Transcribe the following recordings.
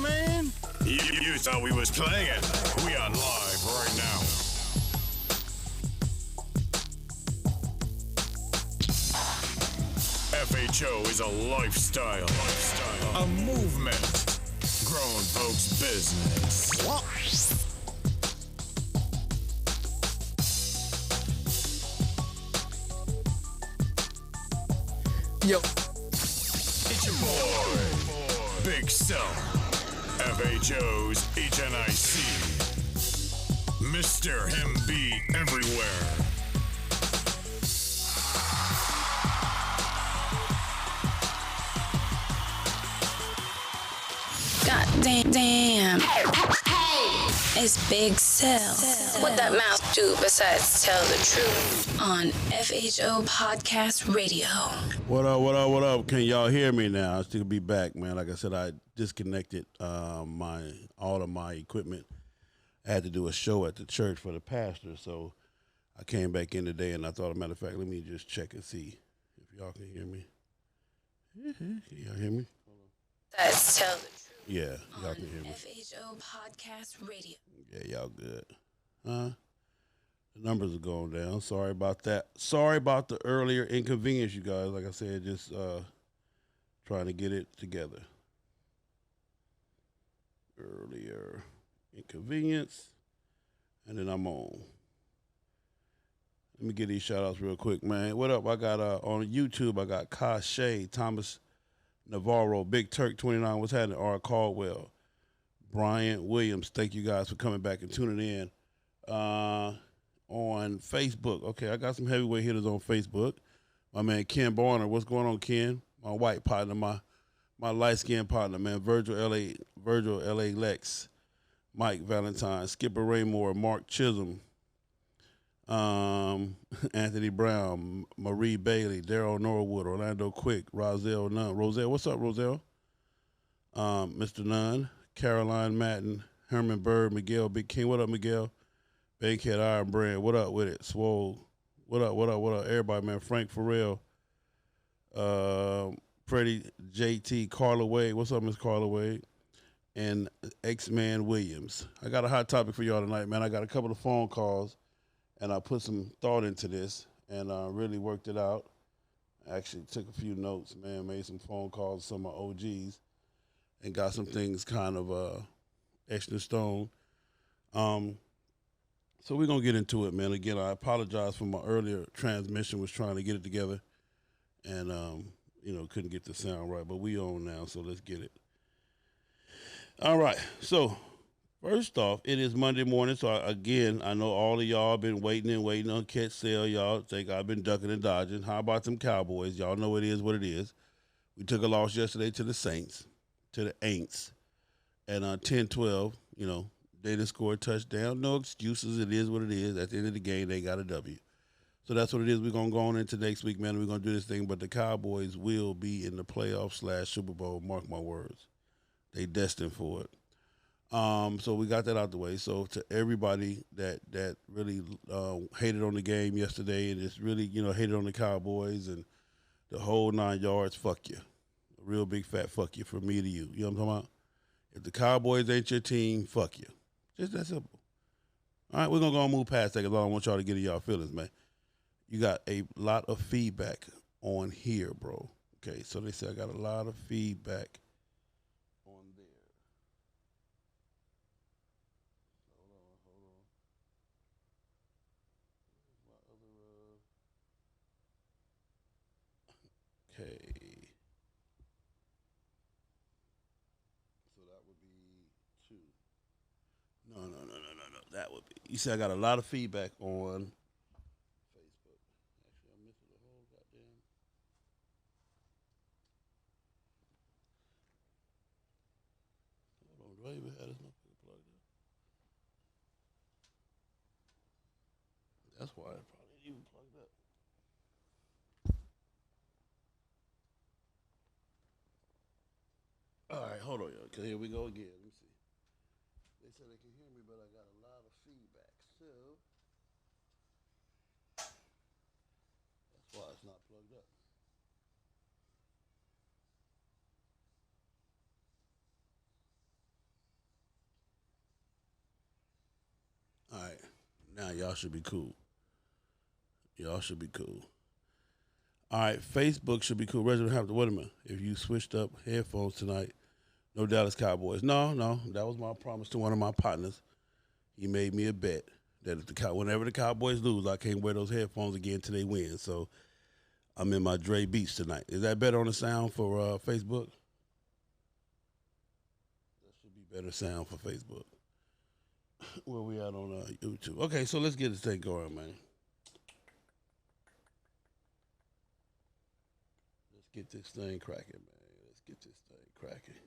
man? You thought we was playing. We on live right now. FHO is a lifestyle, a movement, grown folks' business. Yo. It's your boy, Big Self, FHO's HNIC, Mr. Him Be Everywhere. God damn. Hey, it's Big Cell. What that mouth do besides tell the truth on FHO Podcast Radio. What up? Can y'all hear me now? I still be back, man. Like I said, I disconnected all of my equipment. I had to do a show at the church for the pastor, so I came back in today, and I thought, as a matter of fact, let me just check and see if y'all can hear me. Can y'all hear me? Besides tell the truth. Yeah, y'all can hear me. FHO Podcast Radio. Yeah, y'all good. The numbers are going down. Sorry about that. Sorry about the earlier inconvenience, you guys. Like I said, just trying to get it together. Earlier inconvenience. And then I'm on. Let me get these shout outs real quick, man. What up? I got on YouTube, I got Kashay, Thomas Navarro, Big Turk 29, what's happening? R. Caldwell, Brian Williams, thank you guys for coming back and tuning in. On Facebook, okay, I got some heavyweight hitters on Facebook. My man Ken Barner, what's going on, Ken? My white partner, my light-skinned partner, man, Virgil L.A. Lex, Mike Valentine, Skipper Raymore, Mark Chisholm, Anthony Brown, Marie Bailey, Daryl Norwood, Orlando Quick, Roselle Nunn. Roselle, what's up, Roselle? Mr. Nunn, Caroline Madden, Herman Bird, Miguel Big King. What up, Miguel? Bankhead Iron Brand. What up with it? Swole. What up? Everybody, man. Frank Farrell. Freddie JT, Carla Wade. What's up, Miss Carla Wade? And X-Man Williams. I got a hot topic for y'all tonight, man. I got a couple of phone calls. And I put some thought into this and really worked it out. I actually took a few notes, man, made some phone calls to some of my OGs and got some things kind of etched in stone. So we're going to get into it, man. Again, I apologize for my earlier transmission, was trying to get it together and, couldn't get the sound right. But we on now, so let's get it. All right, so first off, it is Monday morning, so I know all of y'all been waiting on catch sale. Y'all think I've been ducking and dodging. How about them Cowboys? Y'all know it is what it is. We took a loss yesterday to the Saints, to the Aints, and 10-12, they didn't score a touchdown. No excuses. It is what it is. At the end of the game, they got a W. So that's what it is. We're going to go on into next week, man. We're going to do this thing, but the Cowboys will be in the playoffs / Super Bowl. Mark my words. They destined for it. So we got that out the way. So to everybody that really hated on the game yesterday and just really, hated on the Cowboys and the whole 9 yards, fuck you. A real big fat fuck you from me to you. You know what I'm talking about? If the Cowboys ain't your team, fuck you. Just that simple. All right, we're going to go and move past that because I don't want y'all to get in y'all feelings, man. You got a lot of feedback on here, bro. Okay, so they say I got a lot of feedback on there. Okay. So that would be 2. No. That would be. You see, I got a lot of feedback on Facebook. Actually, I'm missing the whole goddamn. Hold on. Do I even have this motherfucker plugged in? That's why it probably ain't even plugged up. All right, hold on, y'all. Here we go again. Let me see. They said they can hear me, but I got a lot of feedback. So that's why it's not plugged up. y'all should be cool. Y'all should be cool. All right, Facebook should be cool. Reginald Hampton, wait a minute. If you switched up headphones tonight, no Dallas Cowboys. No, that was my promise to one of my partners. He made me a bet that if whenever the Cowboys lose, I can't wear those headphones again till they win. So I'm in my Dre Beats tonight. Is that better on the sound for Facebook? That should be better sound for Facebook. Where we at on YouTube? Okay, so let's get this thing going, man. Let's get this thing cracking, man. Let's get this thing cracking.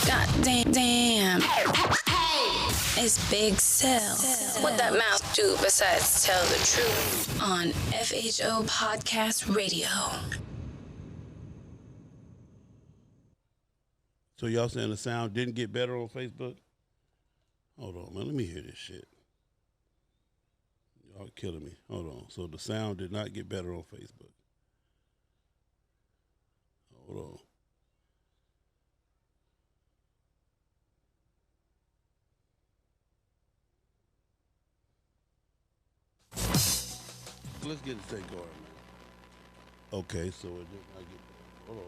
God damn. It's Big Cell. What that mouth do besides tell the truth on FHO Podcast Radio. So y'all saying the sound didn't get better on Facebook? Hold on, man. Let me hear this shit. Y'all killing me. Hold on. So the sound did not get better on Facebook. Hold on. Let's get this thing going, man. Okay, so it did not get better. Hold on.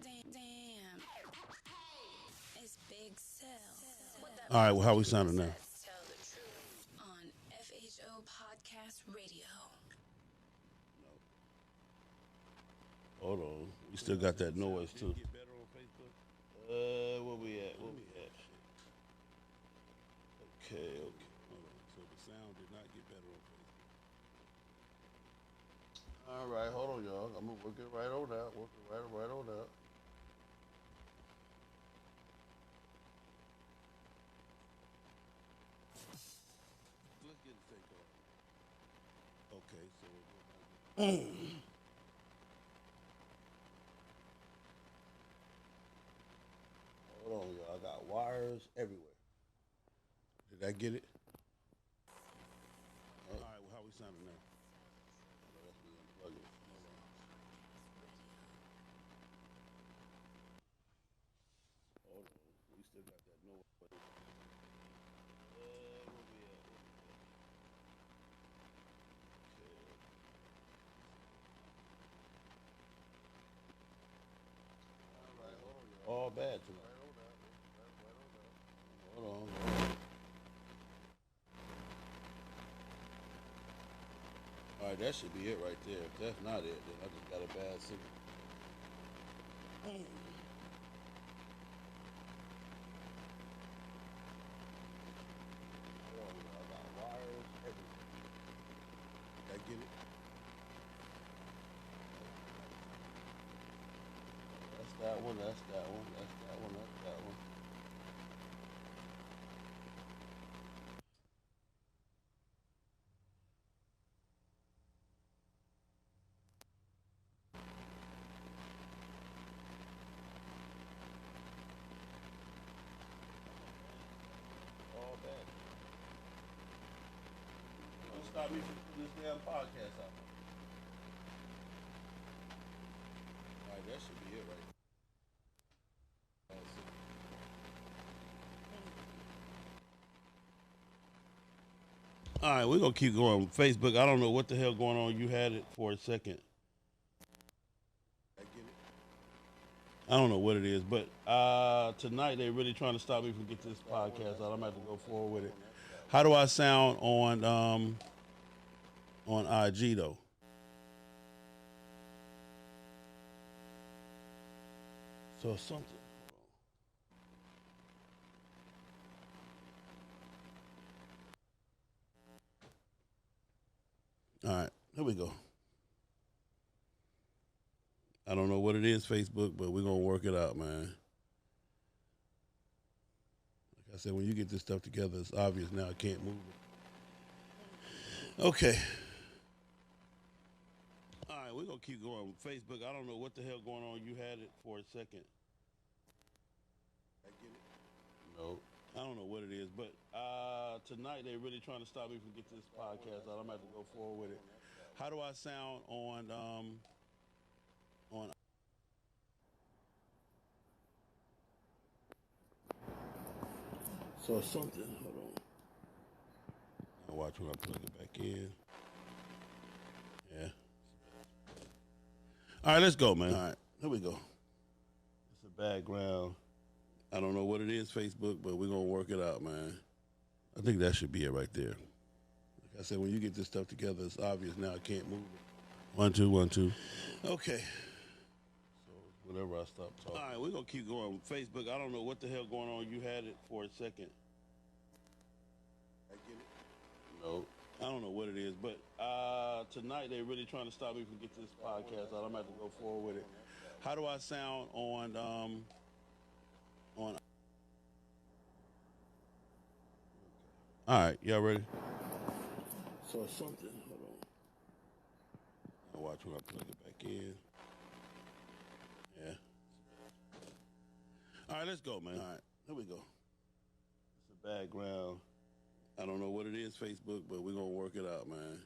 Damn. It's Big Cell. All right, well, how we sounding now? Tell the truth on FHO Podcast Radio. Hold on. We still got that noise, too. Get better on Facebook? Where we at? Okay. Hold on. So the sound did not get better on Facebook. All right, hold on, y'all. I'm going to work it right on that. Right on that. Let's get this thing going. Okay, so hold on, y'all. I got wires everywhere. Did I get it? All right, well, how we sounding now? That's me unplugging it. Hold on. We still got that noise. Where we at? All right, hold on, y'all. All bad tonight. Hold on. All right, that should be it right there. If that's not it, then I just got a bad signal. Hold on, I got wires everywhere. Did I get it? That's that one. All bad. Don't stop me from putting this damn podcast out. All right, that should be it right there. All right, we're going to keep going. Facebook, I don't know what the hell going on. You had it for a second. I don't know what it is, but tonight they're really trying to stop me from getting this podcast out. I'm going to have to go forward with it. How do I sound on IG, though? So something. All right, here we go. I don't know what it is, Facebook, but we're going to work it out, man. Like I said, when you get this stuff together, it's obvious now I can't move it. Okay. All right, we're going to keep going. Facebook, I don't know what the hell going on. You had it for a second. I get it? No. I don't know what it is, but tonight they're really trying to stop me from getting this podcast out. I'm going to have to go forward with it. How do I sound on So something. Hold on. I'll watch when I plug it back in. Yeah. All right, let's go, man. All right, here we go. It's a background. I don't know what it is, Facebook, but we're gonna work it out, man. I think that should be it right there. Like I said, when you get this stuff together, it's obvious now I can't move it. 1, 2, 1, 2. Okay. So whenever I stop talking. All right, we're gonna keep going. Facebook, I don't know what the hell going on. You had it for a second. I get it. No. I don't know what it is, but tonight they're really trying to stop me from getting this podcast out. I'm going to have to go forward with it. How do I sound on All right, y'all ready? So something. Hold on. I'll watch when I plug it back in. Yeah. All right, let's go, man. All right, here we go. It's a background. I don't know what it is, Facebook, but we're going to work it out, man.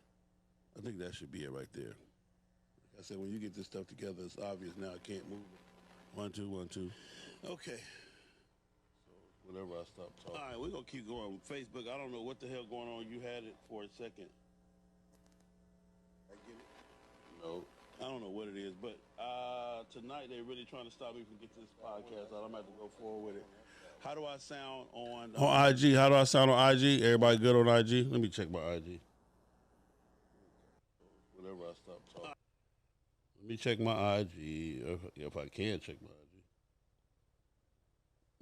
I think that should be it right there. Like I said, when you get this stuff together, it's obvious now I can't move it. 1, 2, 1, 2. Okay. So whenever I stop talking. All right, we're going to keep going. Facebook, I don't know what the hell going on. You had it for a second. I get it. No. I don't know what it is, but tonight they're really trying to stop me from getting this podcast out. I'm going to have to go forward with it. How do I sound on IG? How do I sound on IG? Everybody good on IG? Let me check my IG. Whenever I stop talking. Let me check my IG. If I can check my IG.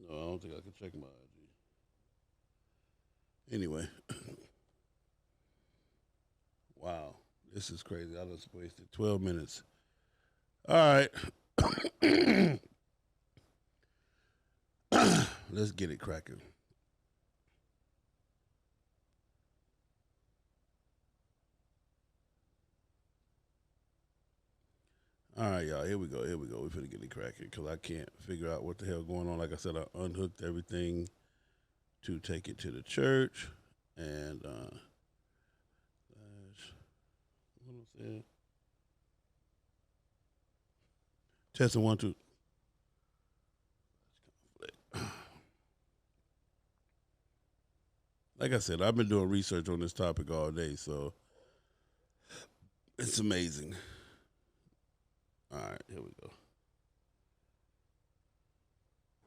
No, I don't think I can check my IG. Anyway. Wow. This is crazy. I just wasted 12 minutes. All right. Let's get it cracking. All right, y'all. Here we go. We're finna get it cracking because I can't figure out what the hell going on. Like I said, I unhooked everything to take it to the church. And, what was that? Testing 1, 2. Like I said, I've been doing research on this topic all day, so it's amazing. All right, here we go.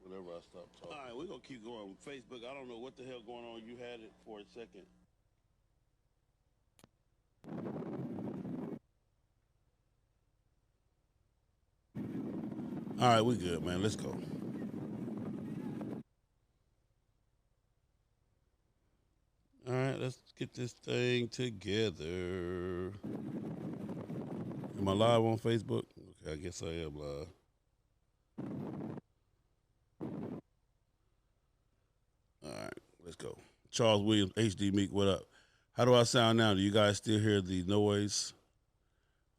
Whenever I stop talking. All right, we're going to keep going. Facebook, I don't know what the hell going on. You had it for a second. All right, we good, man. Let's go. All right, let's get this thing together. Am I live on Facebook? Okay, I guess I am live. All right, let's go. Charles Williams, HD Meek, what up? How do I sound now? Do you guys still hear the noise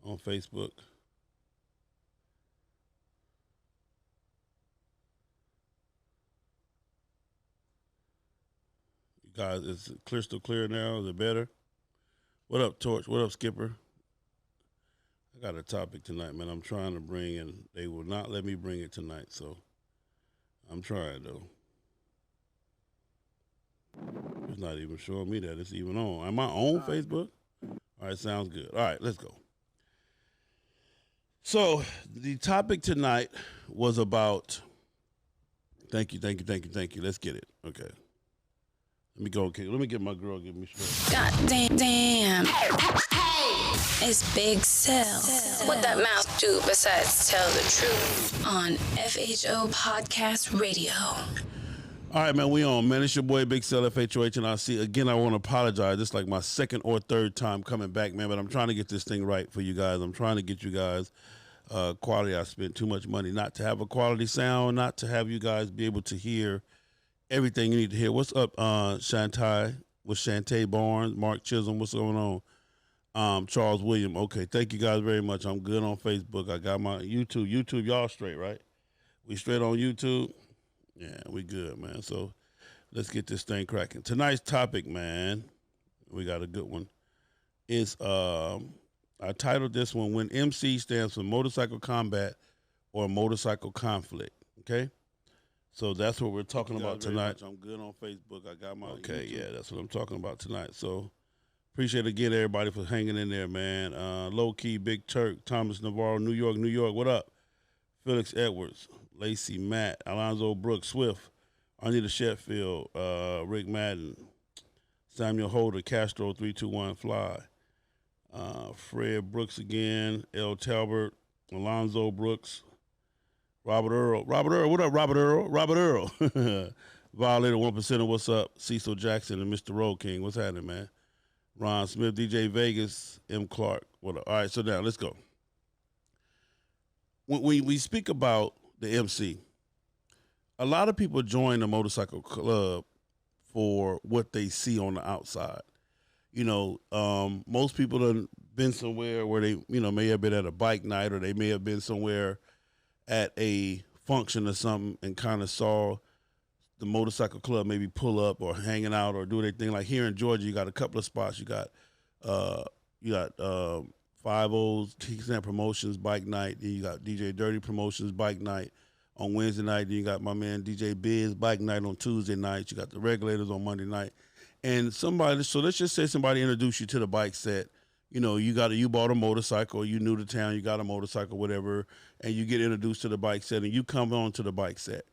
on Facebook? You guys, is it crystal clear now? Is it better? What up, Torch? What up, Skipper? I got a topic tonight, man. I'm trying to bring in. They will not let me bring it tonight, so I'm trying, though. It's not even showing me that it's even on. Am I on Facebook? All right, sounds good. All right, let's go. So the topic tonight was about. Thank you. Let's get it. Okay. Let me go. Okay, let me get my girl. Give me straight. God damn. It's Big Cell. What that mouth do besides tell the truth on FHO Podcast Radio. All right, man, we on, man. It's your boy, Big Cell, FHOH, and I see, again, I want to apologize. This is like my second or third time coming back, man, but I'm trying to get this thing right for you guys. I'm trying to get you guys quality. I spent too much money not to have a quality sound, not to have you guys be able to hear everything you need to hear. What's up, Shantae? With Shantae Barnes, Mark Chisholm, what's going on? Charles William, okay, thank you guys very much. I'm good on Facebook. I got my YouTube. YouTube, y'all straight, right? We straight on YouTube? Yeah, we good, man. So let's get this thing cracking. Tonight's topic, man, we got a good one, is I titled this one, When MC Stands for Motorcycle Combat or Motorcycle Conflict, okay? So that's what we're talking about tonight. I'm good on Facebook. I got my Okay, YouTube. yeah, that's what I'm talking about tonight. So appreciate again everybody for hanging in there, man. Low Key, Big Turk, Thomas Navarro, New York, New York. What up? Felix Edwards, Lacey, Matt, Alonzo Brooks, Swift, Anita Sheffield, Rick Madden, Samuel Holder, Castro 321 Fly, Fred Brooks again, L. Talbert, Alonzo Brooks, Robert Earl, what up, Robert Earl, Violator 1%, what's up, Cecil Jackson and Mr. Road King, what's happening, man? Ron Smith, DJ Vegas, M. Clark, what up? All right, so now let's go. When we speak about the MC, a lot of people join the motorcycle club for what they see on the outside. You know, most people have been somewhere where they, you know, may have been at a bike night, or they may have been somewhere at a function or something and kind of saw the motorcycle club maybe pull up or hanging out or do their thing. Like here in Georgia, you got a couple of spots. You got 5-0's Kickstand Promotions Bike Night. Then you got DJ Dirty Promotions Bike Night on Wednesday night. Then you got my man DJ Biz Bike Night on Tuesday night. You got the Regulators on Monday night. And somebody, so let's just say somebody introduced you to the bike set. You know, you bought a motorcycle, you new to town, you got a motorcycle, whatever, and you get introduced to the bike set, and you come on to the bike set.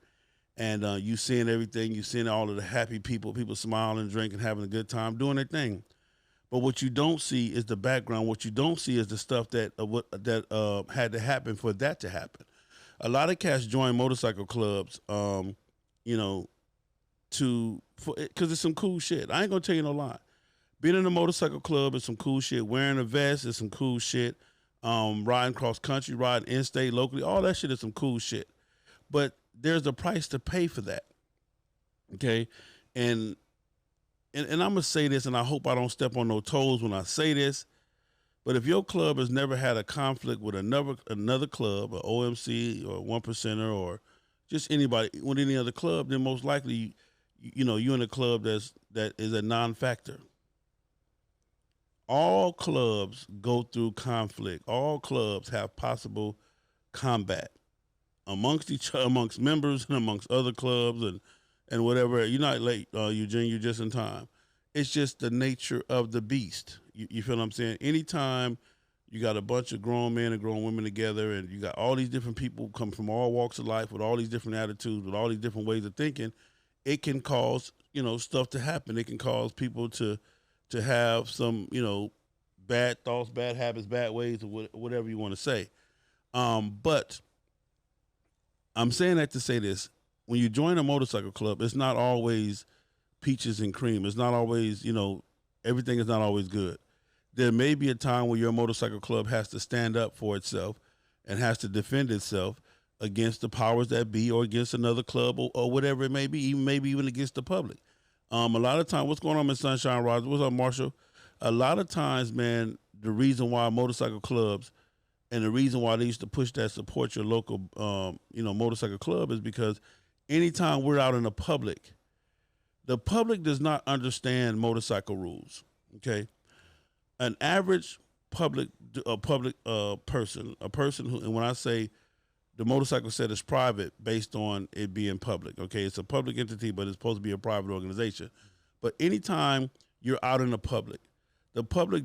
And you seeing everything, you seeing all of the happy people smiling, drinking, having a good time, doing their thing. But what you don't see is the background. What you don't see is the stuff that had to happen for that to happen. A lot of cats join motorcycle clubs, you know, because it's some cool shit. I ain't gonna tell you no lie. Being in a motorcycle club is some cool shit. Wearing a vest is some cool shit. Riding cross country, riding in-state, locally, all that shit is some cool shit. But there's a price to pay for that. Okay? And I'm going to say this, and I hope I don't step on no toes when I say this, but if your club has never had a conflict with another club, or OMC, or 1%er, or just anybody with any other club, then most likely, you know, you're in a club that is a non-factor. All clubs go through conflict. All clubs have possible combat amongst each other, amongst members and amongst other clubs and whatever. You're not late, Eugene, you're just in time. It's just the nature of the beast. You feel what I'm saying? Anytime you got a bunch of grown men and grown women together, and you got all these different people come from all walks of life with all these different attitudes, with all these different ways of thinking, it can cause, you know, stuff to happen. It can cause people to have some, you know, bad thoughts, bad habits, bad ways, or whatever you want to say. But I'm saying that to say this. When you join a motorcycle club, it's not always peaches and cream. It's not always, you know, everything is not always good. There may be a time where your motorcycle club has to stand up for itself and has to defend itself against the powers that be, or against another club, or whatever it may be, maybe even against the public. A lot of times, what's going on, Miss Sunshine Rogers? What's up, Marshall? A lot of times, man, the reason why motorcycle clubs and the reason why they used to push that support your local, you know, motorcycle club is because anytime we're out in the public does not understand motorcycle rules. Okay, an average public person, a person who, and when I say the motorcycle set is private based on it being public. Okay, it's a public entity, but it's supposed to be a private organization. But anytime you're out in the public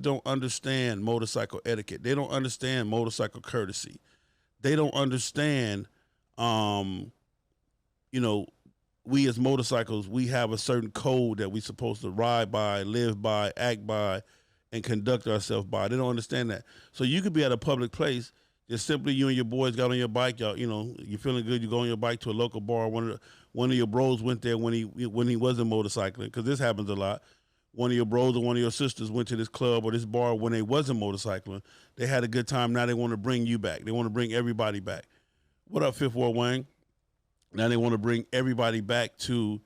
don't understand motorcycle etiquette. They don't understand motorcycle courtesy. They don't understand, you know, we as motorcycles, we have a certain code that we're supposed to ride by, live by, act by, and conduct ourselves by. They don't understand that. So you could be at a public place, just simply you and your boys got on your bike, y'all, you know, you're feeling good, you go on your bike to a local bar. One of your bros went there when he wasn't motorcycling, because this happens a lot. One of your bros or one of your sisters went to this club or this bar when they wasn't motorcycling. They had a good time. Now they want to bring you back. They want to bring everybody back. What up, Fifth Ward Wayne? Now they want to bring everybody back to,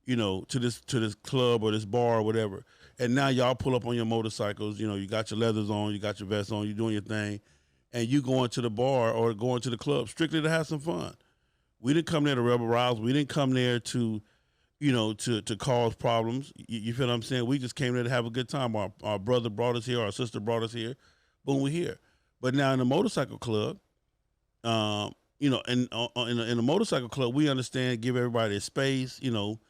you know, to this club or this bar or whatever. And now y'all pull up on your motorcycles. You know, you got your leathers on, you got your vests on, you're doing your thing, and you going to the bar or going to the club strictly to have some fun. We didn't come there to rebel rouse. We didn't come there to, you know, to cause problems. You feel what I'm saying? We just came there to have a good time. Our brother brought us here. Our sister brought us here. Boom, we're here. But now in the motorcycle club, you know, and in a motorcycle club, we understand, give everybody their space, you know,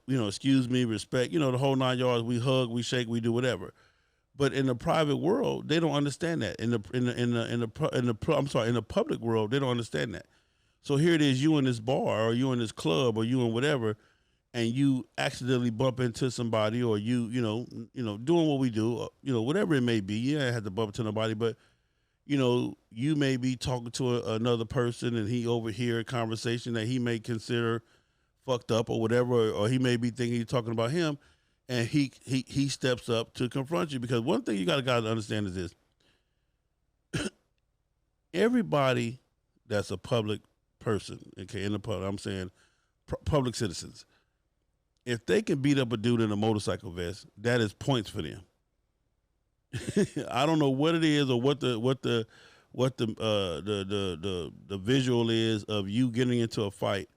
excuse me, respect, you know, the whole 9 yards. We hug, we shake, we do whatever. But in the private world, they don't understand that. In the public world, they don't understand that. So here it is, you in this bar, or you in this club, or you in whatever, and you accidentally bump into somebody, or you doing what we do, whatever it may be. You don't have to bump into nobody, but you may be talking to another person, and he overhear a conversation that he may consider fucked up or whatever, or he may be thinking you're talking about him, and he steps up to confront you. Because one thing you got to understand is this: everybody that's a public person, okay, in the public, I'm saying public citizens, if they can beat up a dude in a motorcycle vest, that is points for them. I don't know what it is, or what the visual is of you getting into a fight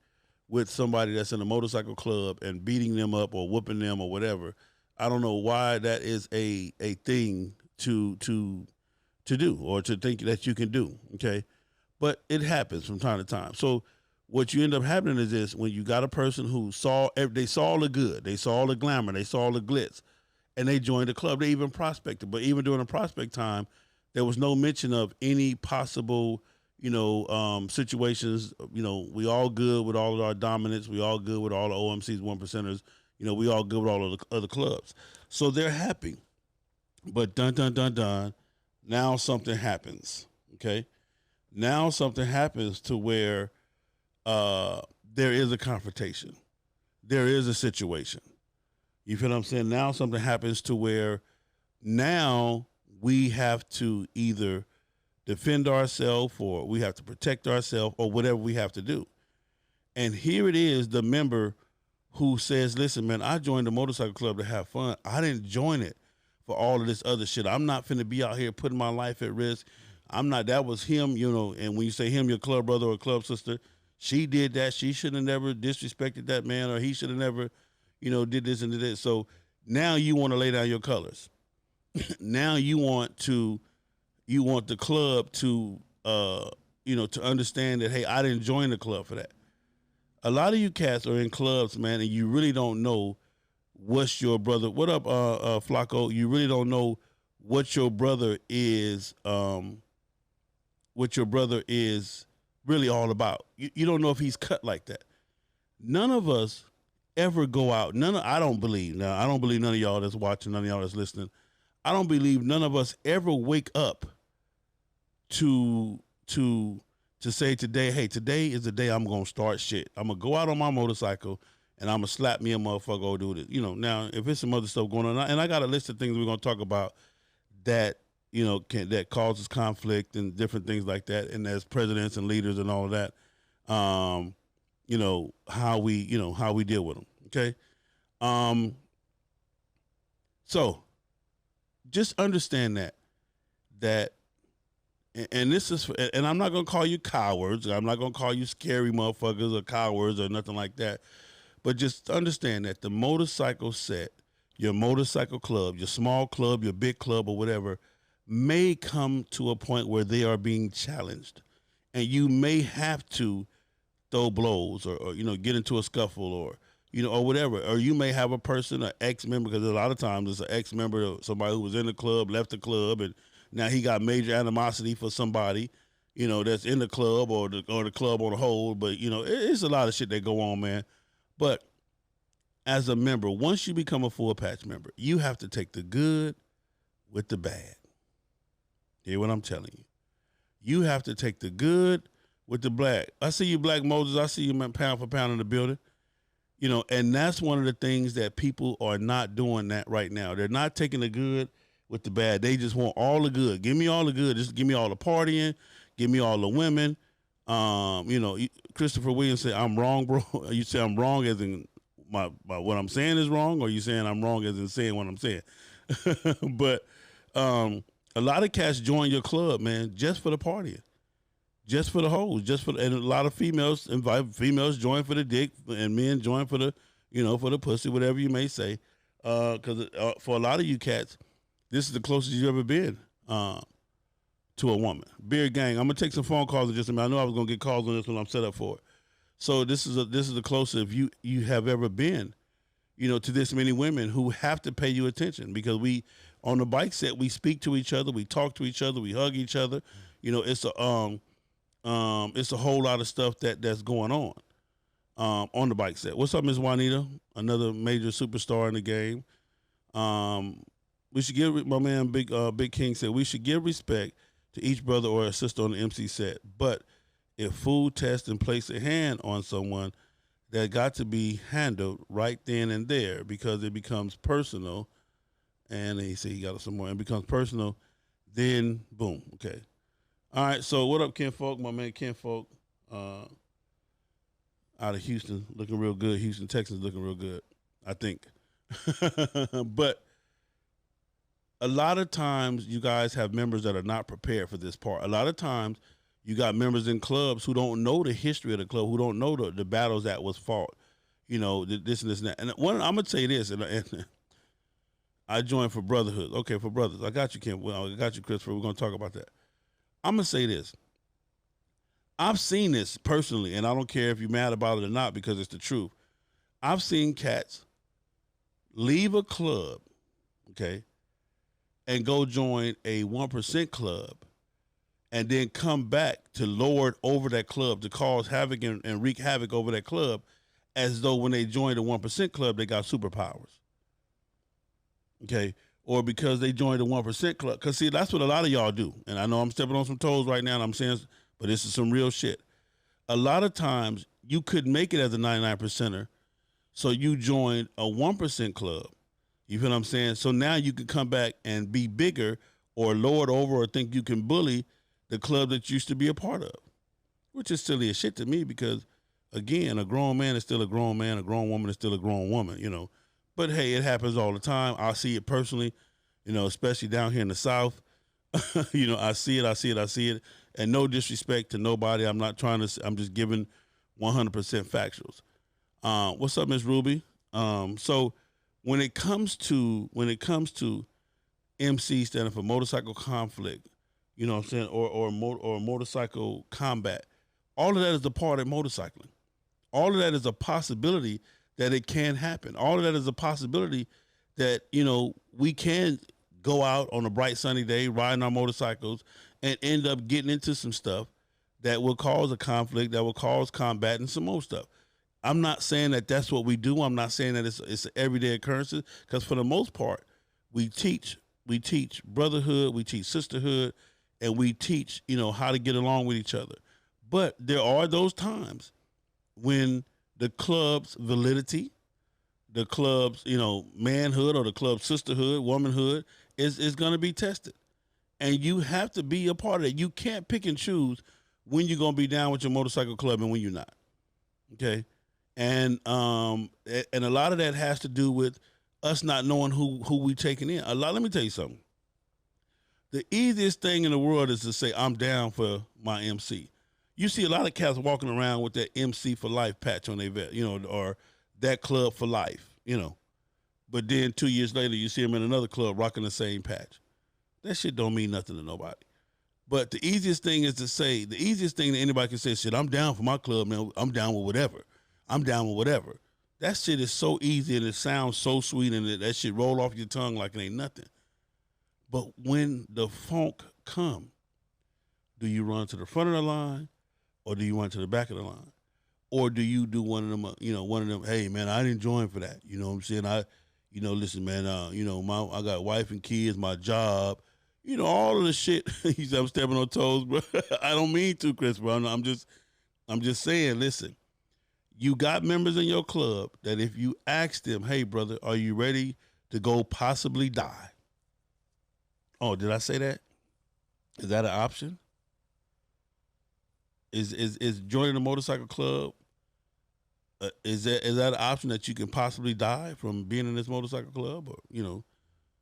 with somebody that's in a motorcycle club and beating them up or whooping them or whatever. I don't know why that is a thing to do, or to think that you can do. Okay, but it happens from time to time. So what you end up happening is this: when you got a person who they saw the good, they saw the glamour, they saw the glitz, and they joined the club. They even prospected, but even during the prospect time, there was no mention of any possible, situations. We all good with all of our dominance. We all good with all the OMCs, 1%ers. We all good with all of the other clubs. So they're happy. But dun, dun, dun, dun, now something happens, okay? Now something happens to where there is a confrontation. There is a situation. You feel what I'm saying? Now something happens to where now we have to either defend ourselves, or we have to protect ourselves, or whatever we have to do. And here it is, the member who says, listen, man, I joined the motorcycle club to have fun. I didn't join it for all of this other shit. I'm not finna be out here putting my life at risk. I'm not. That was him, and when you say him, your club brother or club sister, she did that. She should have never disrespected that man, or he should have never, did this and did that. So now you want to lay down your colors. Now you want the club to, to understand that, hey, I didn't join the club for that. A lot of you cats are in clubs, man, and you really don't know what's your brother. What up, Flacco? You really don't know what your brother is, really all about. You don't know if he's cut like that. None of us ever go out. I don't believe none of y'all that's watching, none of y'all that's listening. I don't believe none of us ever wake up to say today, hey, today is the day I'm going to start shit. I'm going to go out on my motorcycle and I'm going to slap me a motherfucker or do this. Now, if there's some other stuff going on, and I got a list of things we're going to talk about that, that causes conflict and different things like that. And as presidents and leaders and all of that, how we deal with them. Okay. So just understand that, and this is, and I'm not going to call you cowards. I'm not going to call you scary motherfuckers or cowards or nothing like that. But just understand that the motorcycle set, your motorcycle club, your small club, your big club or whatever, may come to a point where they are being challenged. And you may have to throw blows or get into a scuffle or whatever. Or you may have a person, an ex-member, because a lot of times it's an ex-member, somebody who was in the club, left the club, and now he got major animosity for somebody, that's in the club or the club on the whole. But, it's a lot of shit that go on, man. But as a member, once you become a full patch member, you have to take the good with the bad. Hear what I'm telling you? You have to take the good with the black. I see you, Black Moses. I see you, man, pound for pound in the building. And that's one of the things that people are not doing that right now. They're not taking the good with the bad. They just want all the good. Give me all the good. Just give me all the partying. Give me all the women. Christopher Williams said, I'm wrong, bro. You say I'm wrong as in my what I'm saying is wrong, or you saying I'm wrong as in saying what I'm saying? But a lot of cats join your club, man, just for the partying. Just for the hoes, and a lot of females join for the dick, and men join for the, for the pussy, whatever you may say. Because for a lot of you cats, this is the closest you've ever been to a woman. Beard gang. I'm gonna take some phone calls in just a minute. I know I was gonna get calls on this when I'm set up for it. So this is the closest you have ever been, to this many women who have to pay you attention, because we on the bike set we speak to each other, we talk to each other, we hug each other. It's a whole lot of stuff that's going on the bike set. What's up, Miss Juanita? Another major superstar in the game. We should give my man Big King said we should give respect to each brother or sister on the MC set, but if food, test, and place a hand on someone, that got to be handled right then and there, because it becomes personal. And he said he got some more. It becomes personal, then boom. Okay. All right. So what up, Ken Folk? My man Ken Folk, out of Houston, looking real good. Houston, Texas, looking real good, I think. But a lot of times you guys have members that are not prepared for this part. A lot of times you got members in clubs who don't know the history of the club, who don't know the battles that was fought, this and this and that. And I'm going to say this, and I joined for brotherhood. Okay, for brothers. I got you, Kim. Well, I got you, Christopher. We're going to talk about that. I'm going to say this. I've seen this personally, and I don't care if you're mad about it or not, because it's the truth. I've seen cats leave a club, okay, and go join a 1% club, and then come back to lord over that club, to cause havoc and wreak havoc over that club, as though when they joined the 1% club, they got superpowers. Okay? Or because they joined the 1% club. Because, see, that's what a lot of y'all do. And I know I'm stepping on some toes right now, and I'm saying, but this is some real shit. A lot of times, you couldn't make it as a 99%er, so you joined a 1% club. You feel what I'm saying? So now you can come back and be bigger, or lord over, or think you can bully the club that you used to be a part of, which is silly as shit to me, because, again, a grown man is still a grown man, a grown woman is still a grown woman, But, hey, it happens all the time. I see it personally, especially down here in the South. I see it. And no disrespect to nobody. I'm not trying to – I'm just giving 100% factuals. What's up, Miss Ruby? So when it comes to MC standing for motorcycle conflict, you know what I'm saying, or motorcycle combat, all of that is a part of motorcycling. All of that is a possibility that it can happen. All of that is a possibility that, we can go out on a bright sunny day riding our motorcycles and end up getting into some stuff that will cause a conflict, that will cause combat and some more stuff. I'm not saying that that's what we do. I'm not saying that it's everyday occurrences, because for the most part, we teach brotherhood, we teach sisterhood, and we teach, how to get along with each other. But there are those times when the club's validity, the club's, manhood, or the club's sisterhood, womanhood is going to be tested. And you have to be a part of it. You can't pick and choose when you're going to be down with your motorcycle club and when you're not. Okay? And a lot of that has to do with us not knowing who we taking in. Let me tell you something. The easiest thing in the world is to say, I'm down for my MC. You see a lot of cats walking around with that MC for life patch on their vest, or that club for life, But then 2 years later, you see them in another club rocking the same patch. That shit don't mean nothing to nobody. But the easiest thing that anybody can say is, shit, I'm down for my club, man. I'm down with whatever. I'm down with whatever. That shit is so easy, and it sounds so sweet, and that shit roll off your tongue like it ain't nothing. But when the funk come, do you run to the front of the line, or do you run to the back of the line? Or do you do one of them, hey, man, I didn't join for that. You know what I'm saying? Listen, man, I got wife and kids, my job, all of the shit. He said I'm stepping on toes, bro. I don't mean to, Chris, bro. I'm just saying, listen, you got members in your club that if you ask them, hey, brother, are you ready to go possibly die? Oh, did I say that? Is that an option? Is joining a motorcycle club, is that an option that you can possibly die from being in this motorcycle club? Or,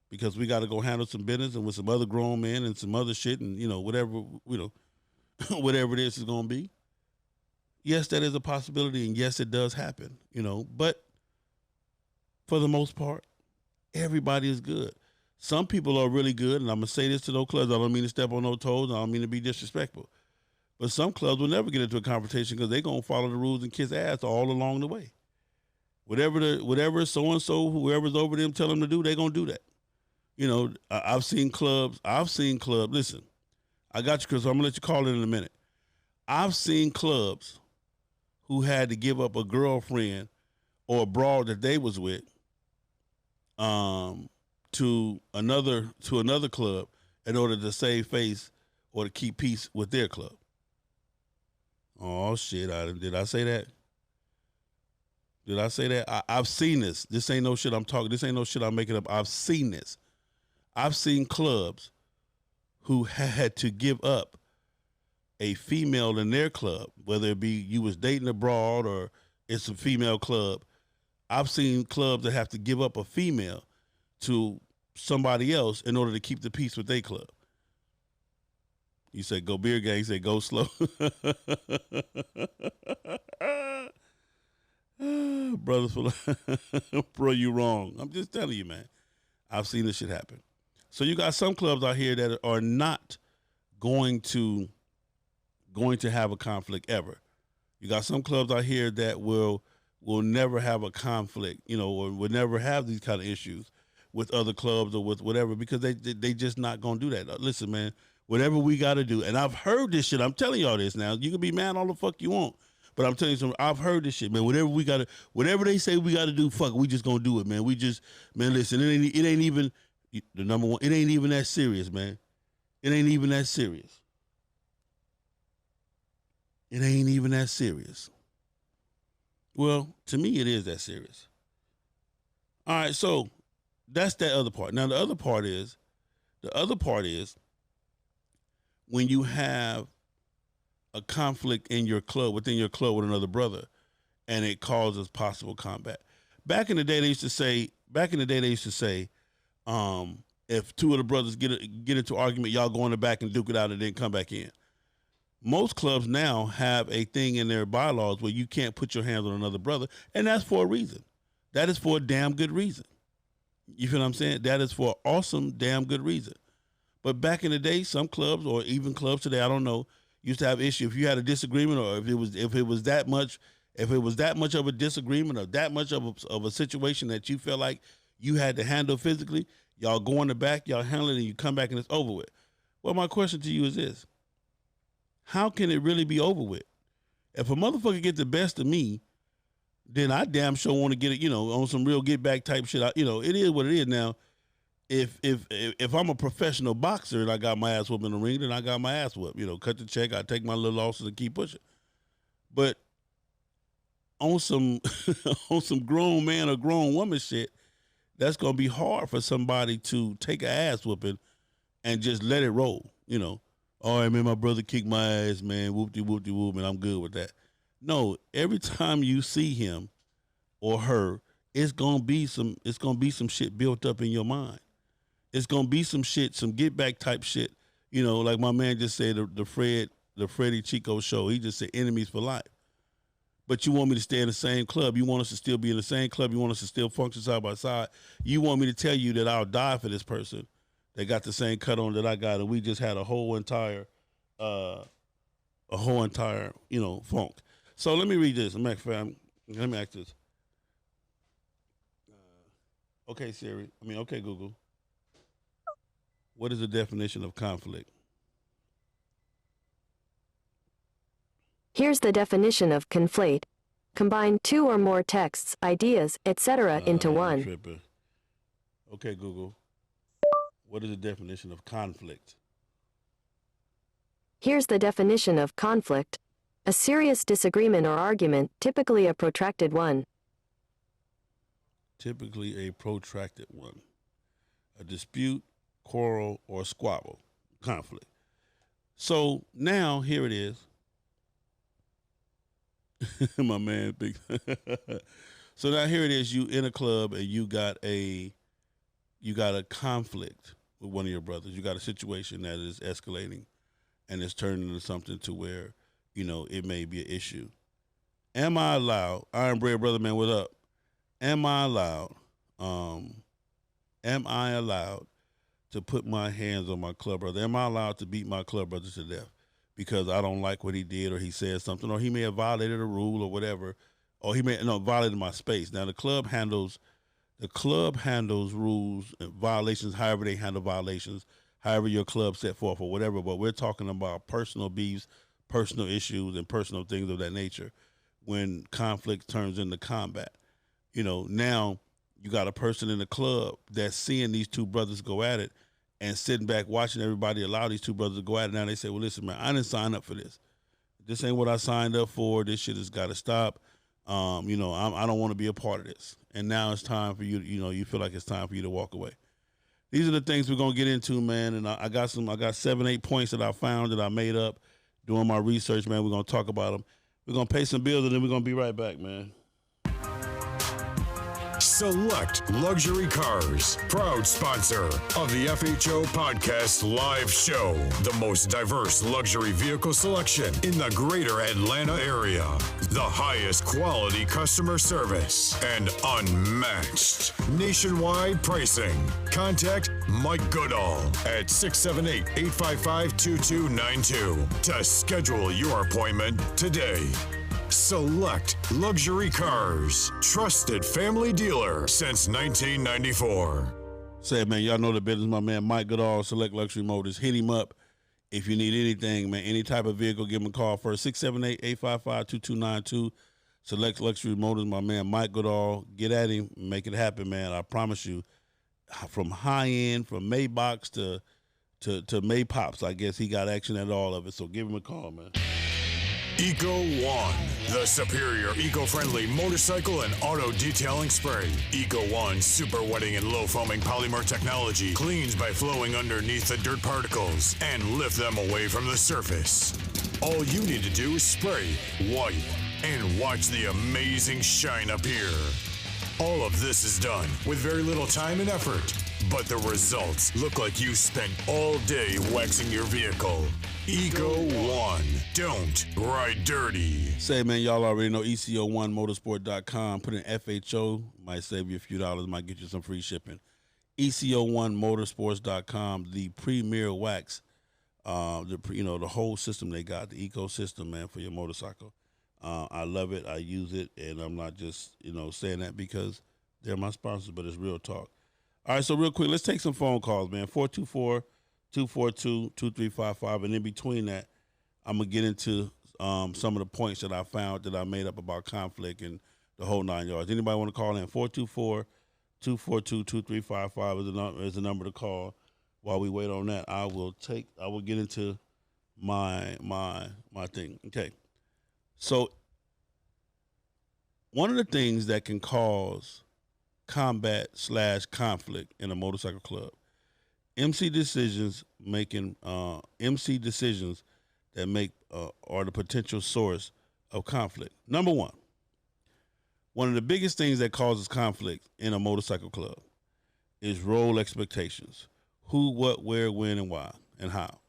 because we got to go handle some business and with some other grown men and some other shit and, whatever, whatever it is going to be. Yes, that is a possibility, and yes, it does happen, but for the most part, everybody is good. Some people are really good, and I'm gonna say this to those clubs. I don't mean to step on no toes. I don't mean to be disrespectful. But some clubs will never get into a confrontation because they're gonna follow the rules and kiss ass all along the way. Whatever so and so, whoever's over them tell them to do, they're gonna do that. You know, I've seen clubs. Listen, I got you, Chris. I'm gonna let you call in a minute. I've seen clubs who had to give up a girlfriend or a broad that they was with, to another club in order to save face or to keep peace with their club. Oh shit! Did I say that? Did I say that? I've seen this. This ain't no shit I'm talking. This ain't no shit I'm making up. I've seen this. I've seen clubs who had to give up a female in their club, whether it be you was dating abroad or it's a female club. I've seen clubs that have to give up a female to somebody else in order to keep the peace with their club. You say go beer gang, you say go slow. Brothers, bro, you wrong. I'm just telling you, man. I've seen this shit happen. So you got some clubs out here that are not going to have a conflict ever. You got some clubs out here that will never have a conflict, you know, or will never have these kind of issues with other clubs or with whatever, because they just not gonna do that. Listen, man, whatever we got to do, and I've heard this shit. I'm telling y'all this now. You can be mad all the fuck you want, but I'm telling you something. I've heard this shit, man. Whatever they say we got to do, fuck, we just gonna do it, man. Listen, it ain't even the number one. It ain't even that serious, man. It ain't even that serious. It ain't even that serious. Well, to me, it is that serious. All right, so that's that other part. Now, the other part is when you have a conflict in your club, within your club with another brother, and it causes possible combat. Back in the day, they used to say, if two of the brothers get into argument, y'all go in the back and duke it out and then come back in. Most clubs now have a thing in their bylaws where you can't put your hands on another brother, and that's for a reason. That is for a damn good reason. You feel what I'm saying? That is for an awesome, damn good reason. But back in the day, some clubs, or even clubs today, I don't know, used to have issue. If you had a disagreement, or if it was that much of a disagreement, or that much of a situation that you felt like you had to handle physically, y'all go in the back, y'all handle it, and you come back and it's over with. Well, my question to you is this: how can it really be over with? If a motherfucker get the best of me, then I damn sure want to get it, you know, on some real get back type shit. It is what it is now. If I'm a professional boxer and I got my ass whooped in the ring, then I got my ass whooped. You know, cut the check, I take my little losses and keep pushing. But on some on some grown man or grown woman shit, that's gonna be hard for somebody to take an ass whooping and just let it roll. You know, all right, man, my brother kicked my ass, man, whoop-de-whoop-de-whoop, and I'm good with that. No, every time you see him or her, it's gonna be some shit built up in your mind. It's gonna be some shit, some get back type shit. You know, like my man just said, the Freddie Chico show. He just said enemies for life. But you want me to stay in the same club. You want us to still be in the same club. You want us to still function side by side. You want me to tell you that I'll die for this person that got the same cut on that I got, and we just had a whole entire, you know, funk. So let me read this. Let me ask this. Okay, Siri. Okay, Google. What is the definition of conflict? Here's the definition of conflate. Combine two or more texts, ideas, etc. into one. Tripping. Okay, Google. What is the definition of conflict? Here's the definition of conflict. A serious disagreement or argument, typically a protracted one. Typically a protracted one. A dispute, quarrel, or squabble. Conflict. So now here it is. My man, big. So now here it is. You in a club and you got a conflict with one of your brothers. You got a situation that is escalating, and it's turning into something to where, you know, it may be an issue. Am I allowed? Iron Bread Brother Man, what up? Am I allowed to put my hands on my club brother? Am I allowed to beat my club brother to death because I don't like what he did or he said something or he may have violated a rule or whatever, or he may violated my space? Now the club handles rules and violations however they handle violations, however your club set forth or whatever. But we're talking about personal beefs, personal issues, and personal things of that nature when conflict turns into combat. Now you got a person in the club that's seeing these two brothers go at it and sitting back watching everybody allow these two brothers to go at it. Now they say, well, listen, man, I didn't sign up for this. This ain't what I signed up for. This shit has got to stop. I don't want to be a part of this. And now it's time for you, you feel like it's time for you to walk away. These are the things we're going to get into, man. And I got 7-8 points that I found that I made up doing my research, man. We're going to talk about them. We're going to pay some bills, and then we're going to be right back, man. Select Luxury Cars, proud sponsor of the FHO Podcast Live Show. The most diverse luxury vehicle selection in the greater Atlanta area. The highest quality customer service and unmatched nationwide pricing. Contact Mike Goodall at 678-855-2292 to schedule your appointment today. Select Luxury Cars, trusted family dealer since 1994. Say, man, y'all know the business. My man Mike Goodall, Select Luxury Motors. Hit him up if you need anything, man. Any type of vehicle, give him a call first. 678-855-2292. Select Luxury Motors. My man Mike Goodall. Get at him, make it happen, man. I promise you. From high end, from Maybachs to Maypops, I guess he got action at all of it. So give him a call, man. Eco One, the superior eco-friendly motorcycle and auto detailing spray. Eco One super wetting and low foaming polymer technology cleans by flowing underneath the dirt particles and lift them away from the surface. All you need to do is spray, wipe, and watch the amazing shine appear. All of this is done with very little time and effort, but the results look like you spent all day waxing your vehicle. Eco One. Don't ride dirty. Say, man, y'all already know ECO1motorsport.com. Put in FHO. Might save you a few dollars. Might get you some free shipping. ECO1motorsports.com. The premier wax. The whole system they got. The ecosystem, man, for your motorcycle. I love it. I use it. And I'm not just, saying that because they're my sponsors, but it's real talk. All right, so real quick, let's take some phone calls, man. 424-242-2355. And in between that, I'm going to get into some of the points that I found that I made up about conflict and the whole 9 yards. Anybody want to call in? 424-242-2355 is the number to call. While we wait on that, I will get into my thing. Okay. So one of the things that can cause combat/conflict in a motorcycle club, MC decisions that make are the potential source of conflict. Number one of the biggest things that causes conflict in a motorcycle club is role expectations. Who, what, where, when, and why, and how.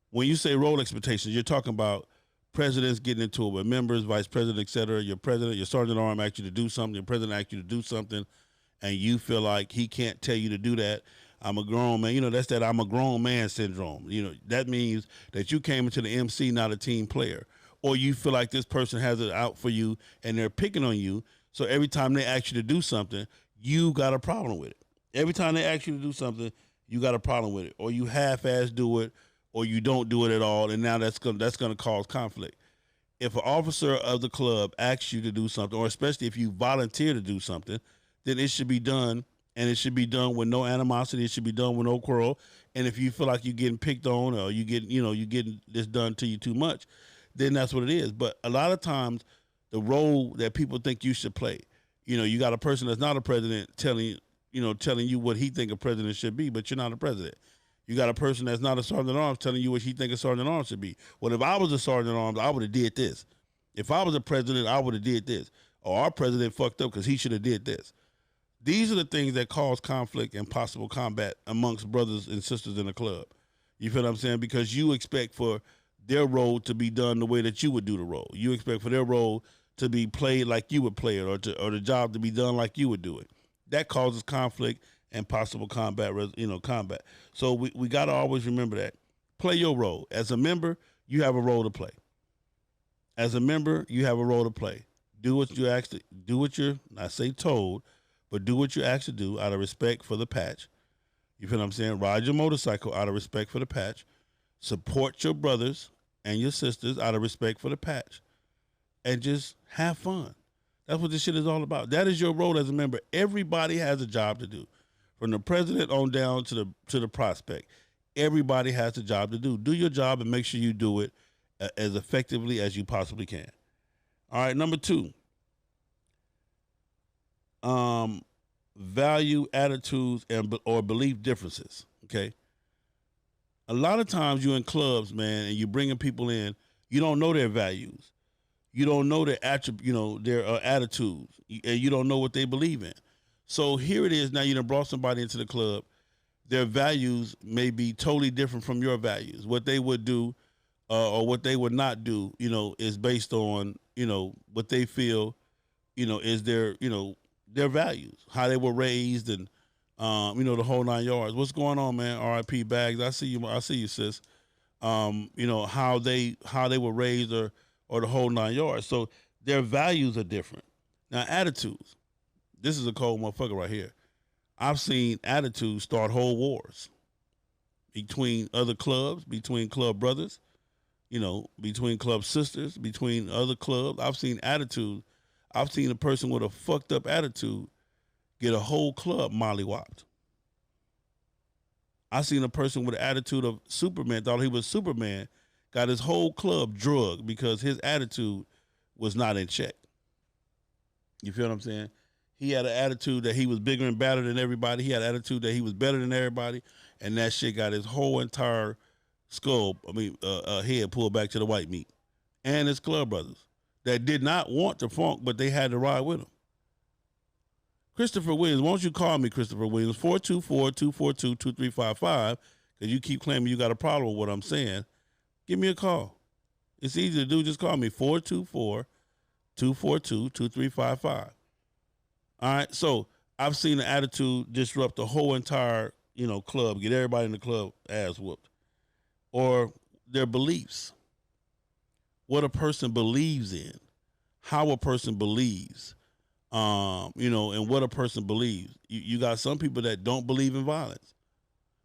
When you say role expectations, you're talking about presidents getting into it with members, vice president, et cetera. Your president, your sergeant at arms asks you to do something. Your president asks you to do something, and you feel like he can't tell you to do that. I'm a grown man. That's that I'm a grown man syndrome. That means that you came into the MC, not a team player. Or you feel like this person has it out for you, and they're picking on you. So every time they ask you to do something, you got a problem with it. Every time they ask you to do something, you got a problem with it. Or you half-ass do it, or you don't do it at all, and now that's gonna cause conflict. If an officer of the club asks you to do something, or especially if you volunteer to do something, then it should be done, and it should be done with no animosity. It should be done with no quarrel. And if you feel like you're getting picked on, or you're getting this done to you too much, then that's what it is. But a lot of times, the role that people think you should play, you got a person that's not a president telling you what he think a president should be, but you're not a president. You got a person that's not a sergeant at arms telling you what he think a sergeant at arms should be. Well, if I was a sergeant at arms, I would have did this. If I was a president, I would have did this. Or our president fucked up because he should have did this. These are the things that cause conflict and possible combat amongst brothers and sisters in a club. You feel what I'm saying? Because you expect for their role to be done the way that you would do the role. You expect for their role to be played like you would play it, or the job to be done like you would do it. That causes conflict, and possible combat. Combat. So we got to always remember that. Play your role as a member. You have a role to play. As a member, you have a role to play. Do what you actually do. What you're not say told, but do what you actually do out of respect for the patch. You feel what I'm saying? Ride your motorcycle out of respect for the patch. Support your brothers and your sisters out of respect for the patch, and just have fun. That's what this shit is all about. That is your role as a member. Everybody has a job to do, from the president on down to the prospect. Everybody has a job to do. Do your job and make sure you do it as effectively as you possibly can. All right, number 2. Value, attitudes, or belief differences. Okay. A lot of times you in clubs, man, and you bringing people in, you don't know their values. You don't know their their attitudes, and you don't know what they believe in. So here it is. Now you done brought somebody into the club. Their values may be totally different from your values. What they would do or what they would not do, is based on, what they feel, is their values, how they were raised, and the whole 9 yards. What's going on, man? R.I.P. Bags. I see you, sis. How they were raised or the whole 9 yards. So their values are different. Now, attitudes. This is a cold motherfucker right here. I've seen attitudes start whole wars between other clubs, between club brothers, between club sisters, between other clubs. I've seen attitudes. I've seen a person with a fucked up attitude get a whole club mollywopped. I seen a person with an attitude of Superman, thought he was Superman, got his whole club drugged because his attitude was not in check. You feel what I'm saying? He had an attitude that he was bigger and badder than everybody. He had an attitude that he was better than everybody, and that shit got his whole entire head pulled back to the white meat. And his club brothers that did not want the funk, but they had to ride with him. Christopher Williams, why don't you call me, Christopher Williams, 424-242-2355, because you keep claiming you got a problem with what I'm saying. Give me a call. It's easy to do. Just call me, 424-242-2355. All right, so I've seen the attitude disrupt the whole entire, club, get everybody in the club ass whooped. Or their beliefs, what a person believes in, how a person believes, and what a person believes. You got some people that don't believe in violence.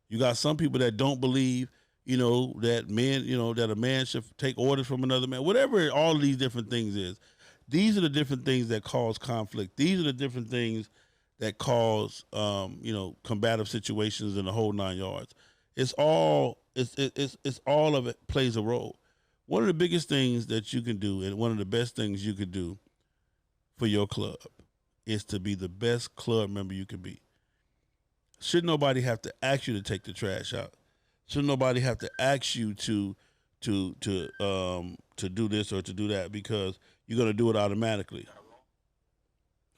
You got some people that don't believe, that men, that a man should take orders from another man. Whatever all of these different things is, these are the different things that cause conflict. These are the different things that cause, combative situations in the whole 9 yards. It's all of it plays a role. One of the biggest things that you can do, and one of the best things you could do for your club, is to be the best club member you can be. Should nobody have to ask you to take the trash out? Should nobody have to ask you to do this or to do that, because you're gonna do it automatically?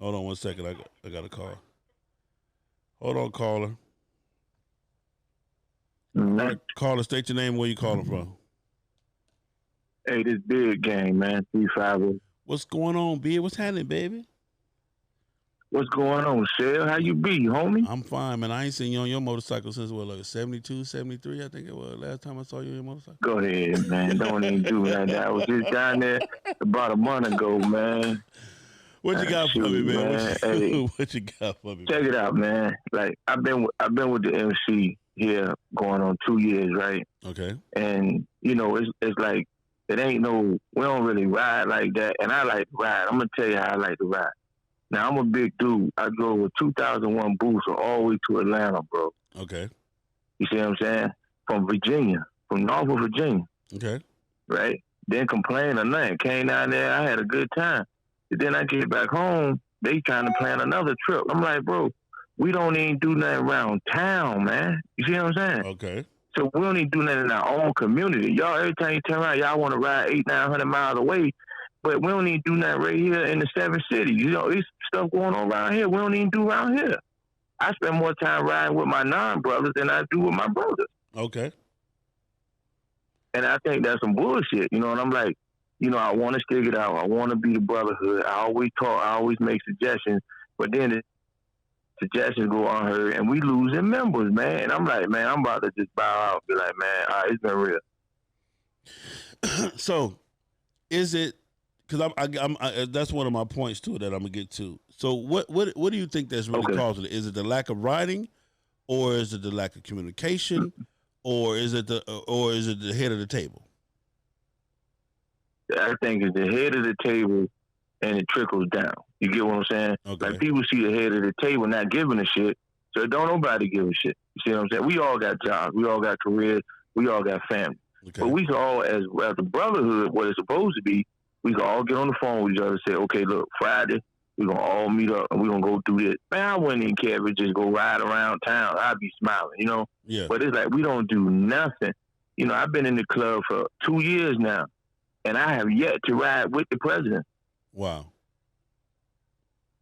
Hold on 1 second. I got a call. Hold on, caller. All right, caller, state your name and where you calling from. Hey, this big game, man. 350. What's going on, B? What's happening, baby? What's going on, Shell? How you be, homie? I'm fine, man. I ain't seen you on your motorcycle since, 72, 73, I think it was, last time I saw you on your motorcycle. Go ahead, man. Don't even do that. I was just down there about a month ago, man. What you got for me, man? Hey, what you got for me? Check it out, man. Like, I've been with the MC here going on 2 years, right? Okay. And, it's like, we don't really ride like that. And I like to ride. I'm going to tell you how I like to ride. Now, I'm a big dude. I drove a 2001 Booster all the way to Atlanta, bro. Okay. You see what I'm saying? From Virginia, from Norfolk, Virginia. Okay. Right? Didn't complain or nothing. Came down there. I had a good time. But then I get back home. They trying to plan another trip. I'm like, bro, we don't even do nothing around town, man. You see what I'm saying? Okay. So we don't even do nothing in our own community. Y'all, every time you turn around, y'all want to ride 800-900 miles away. But we don't even do nothing right here in the 7 cities. There's stuff going on around here we don't even do around here. I spend more time riding with my non-brothers than I do with my brothers. Okay. And I think that's some bullshit, and I'm like, I want to stick it out. I want to be the brotherhood. I always talk. I always make suggestions. But then suggestions go unheard, and we losing members, man. And I'm like, man, I'm about to just bow out and be like, man, all right, it's been real. So, is it? Because that's one of my points too that I'm gonna get to. So, what do you think that's really causing it? Is it the lack of writing, or is it the lack of communication, or is it the head of the table? I think it's the head of the table, and it trickles down. You get what I'm saying? Okay. Like, people see the head of the table not giving a shit, so don't nobody give a shit. You see what I'm saying? We all got jobs, we all got careers, we all got family. Okay. But we can all, as a brotherhood, what it's supposed to be, we can all get on the phone with each other and say, okay, look, Friday, we're going to all meet up and we're going to go through this. Man, I wouldn't even care if it just go ride around town. I'd be smiling, you know? Yeah. But it's like we don't do nothing. You know, I've been in the club for 2 years now, and I have yet to ride with the president. Wow.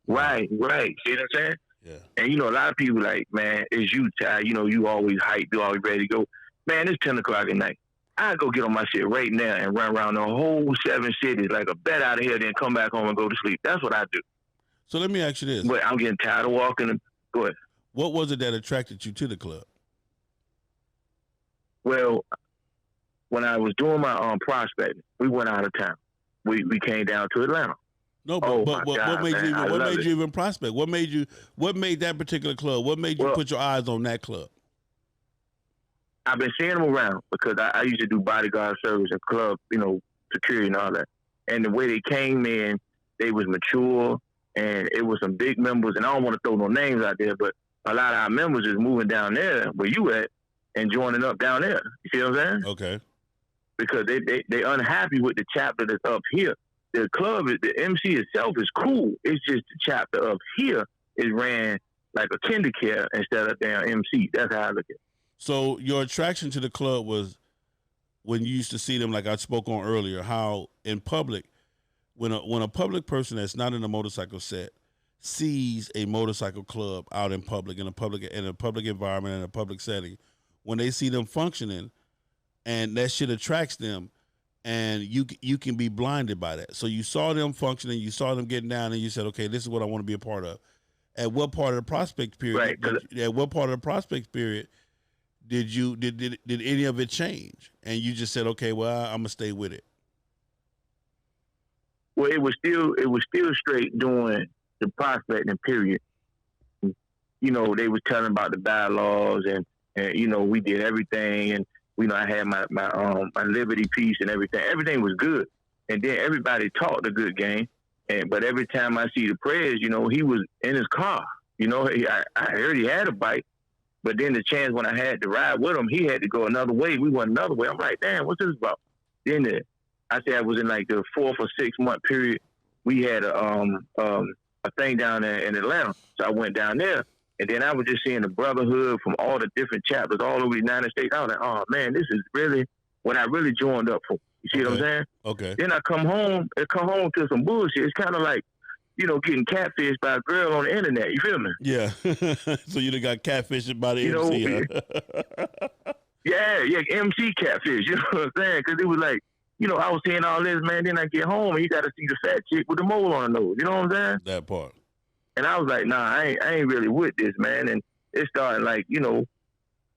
Right. See what I'm saying? Yeah. And, you know, a lot of people like, man, it's you, Ty. You know, you always hype, you always ready to go. Man, it's 10 o'clock at night. I go get on my shit right now and run around the whole 7 cities like a bet out of here, then come back home and go to sleep. That's what I do. So let me ask you this. But I'm getting tired of walking. Go ahead. What was it that attracted you to the club? Well, when I was doing my prospecting, we went out of town. We came down to Atlanta. No, but, Oh, but my God, what made man, you I what love made it. you even prospect? What made that particular club? What made you Well, put your eyes on that club? I've been seeing them around because I used to do bodyguard service and club, you know, security and all that. And the way they came in, they was mature, and it was some big members. And I don't want to throw no names out there, but a lot of our members is moving down there where you at and joining up down there. You see what I'm saying? Okay. Because they unhappy with the chapter that's up here. The club, the MC itself is cool. It's just the chapter up here is ran like a kindergarten instead of damn MC. That's how I look at it. So your attraction to the club was when you used to see them, like I spoke on earlier, how in public, when a public person that's not in a motorcycle set sees a motorcycle club out in public, in a public environment, in a public setting, when they see them functioning, and that shit attracts them, and you can be blinded by that. So you saw them functioning, you saw them getting down, and you said, okay, this is what I want to be a part of. At what part of the prospect period? Right. At what part of the prospect period did any of it change? And you just said, okay, well, I'm gonna stay with it. Well, it was still straight during the prospecting period. You know, they was telling about the bylaws and you know, we did everything, and you know, I had my liberty piece and everything. Everything was good, and then everybody talked a good game. But every time I see the prayers, you know, he was in his car. You know, I heard he had a bike, but then the chance when I had to ride with him, he had to go another way. We went another way. I'm like, damn, what's this about? Then I said I was in like the 4th or 6th month period. We had a thing down there in Atlanta, so I went down there. And then I was just seeing the brotherhood from all the different chapters all over the United States. I was like, oh, man, this is really what I really joined up for. You see what I'm saying? Okay. Then I come home to some bullshit. It's kind of like, you know, getting catfished by a girl on the internet. You feel me? Yeah. So you done got catfished by the You MC, know, huh? Yeah, MC catfish. You know what I'm saying? Because it was like, you know, I was seeing all this, man. Then I get home and you got to see the fat chick with the mole on her nose. You know what I'm saying? That part. And I was like, nah, I ain't really with this, man. And it started like, you know,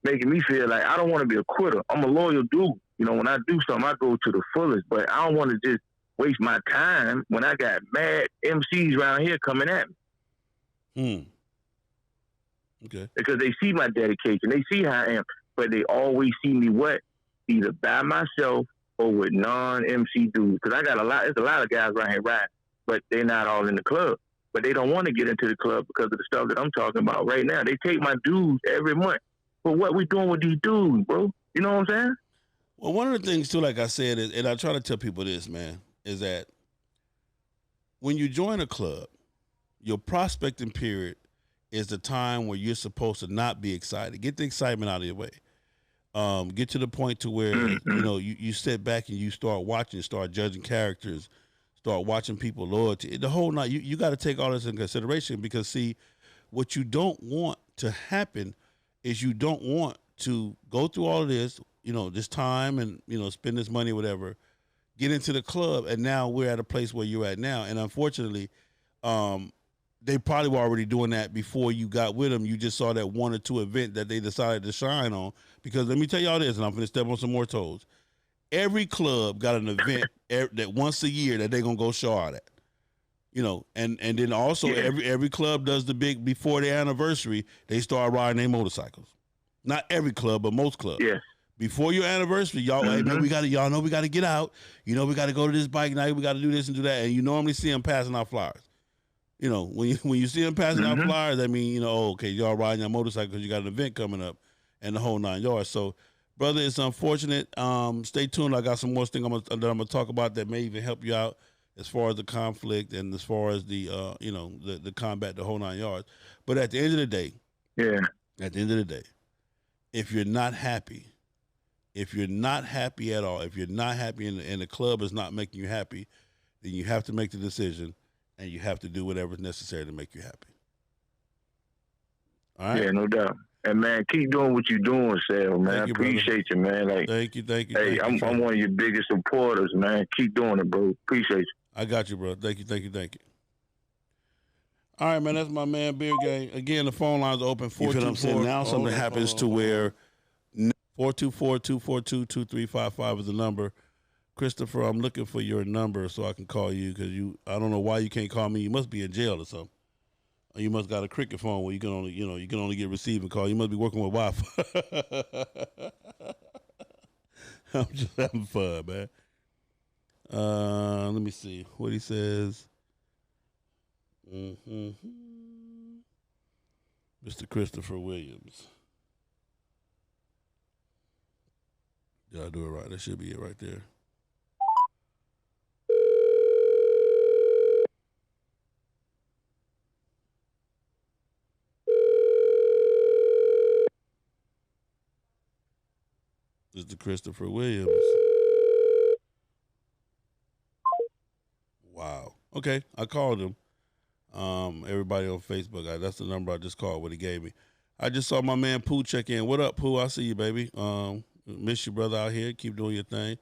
making me feel like I don't want to be a quitter. I'm a loyal dude. You know, when I do something, I go to the fullest. But I don't want to just waste my time when I got mad MCs around here coming at me. Okay. Because they see my dedication. They see how I am. But they always see me what? Either by myself or with non-MC dudes. Because there's a lot of guys around here riding, but they're not all in the club. But they don't want to get into the club because of the stuff that I'm talking about right now. They take my dues every month. But what we doing with these dudes, bro? You know what I'm saying? Well, one of the things, too, like I said, is, and I try to tell people this, man, is that when you join a club, your prospecting period is the time where you're supposed to not be excited. Get the excitement out of your way. Get to the point to where, you know, you sit back and you start watching, start judging characters, start watching people loyalty. The whole night, you got to take all this in consideration because, see, what you don't want to happen is you don't want to go through all of this, you know, this time and, you know, spend this money or whatever, get into the club, and now we're at a place where you're at now. And unfortunately, they probably were already doing that before you got with them. You just saw that one or two event that they decided to shine on. Because let me tell y'all this, and I'm going to step on some more toes. Every club got an event that once a year that they're going to go show out at. You know, and then also every club does the big, before their anniversary, they start riding their motorcycles. Not every club, but most clubs. Yeah. Before your anniversary, y'all, hey, man, y'all know we got to get out. You know, we got to go to this bike night. We got to do this and do that. And you normally see them passing out flyers. You know, when you see them passing out flyers, I mean, you know, oh, okay, y'all riding your motorcycle because you got an event coming up and the whole 9 yards. So, brother, it's unfortunate. Stay tuned. I got some more things that I'm going to talk about that may even help you out as far as the conflict and as far as the, you know, the combat, the whole 9 yards. But at the end of the day, if you're not happy, if you're not happy at all, if you're not happy and the club is not making you happy, then you have to make the decision and you have to do whatever's necessary to make you happy. All right? Yeah, no doubt. And, man, keep doing what you're doing, Sal, man. I appreciate you, man. Like, thank you. Hey, I'm one of your biggest supporters, man. Keep doing it, bro. Appreciate you. I got you, bro. Thank you. All right, man, that's my man, Beer Gang. Again, the phone lines are open. 424. Now something happens to where 424-242-2355 is the number. Christopher, I'm looking for your number so I can call you because I don't know why you can't call me. You must be in jail or something. Or you must got a cricket phone where you can only get receive and call. You must be working with Wi-Fi. I'm just having fun, man. Let me see what he says. Mr. Christopher Williams. Did I do it right? That should be it right there. Mr. Christopher Williams. Wow. Okay, I called him. Everybody on Facebook, that's the number I just called, what he gave me. I just saw my man Pooh check in. What up, Pooh? I see you, baby. Miss you, brother, out here. Keep doing your thing.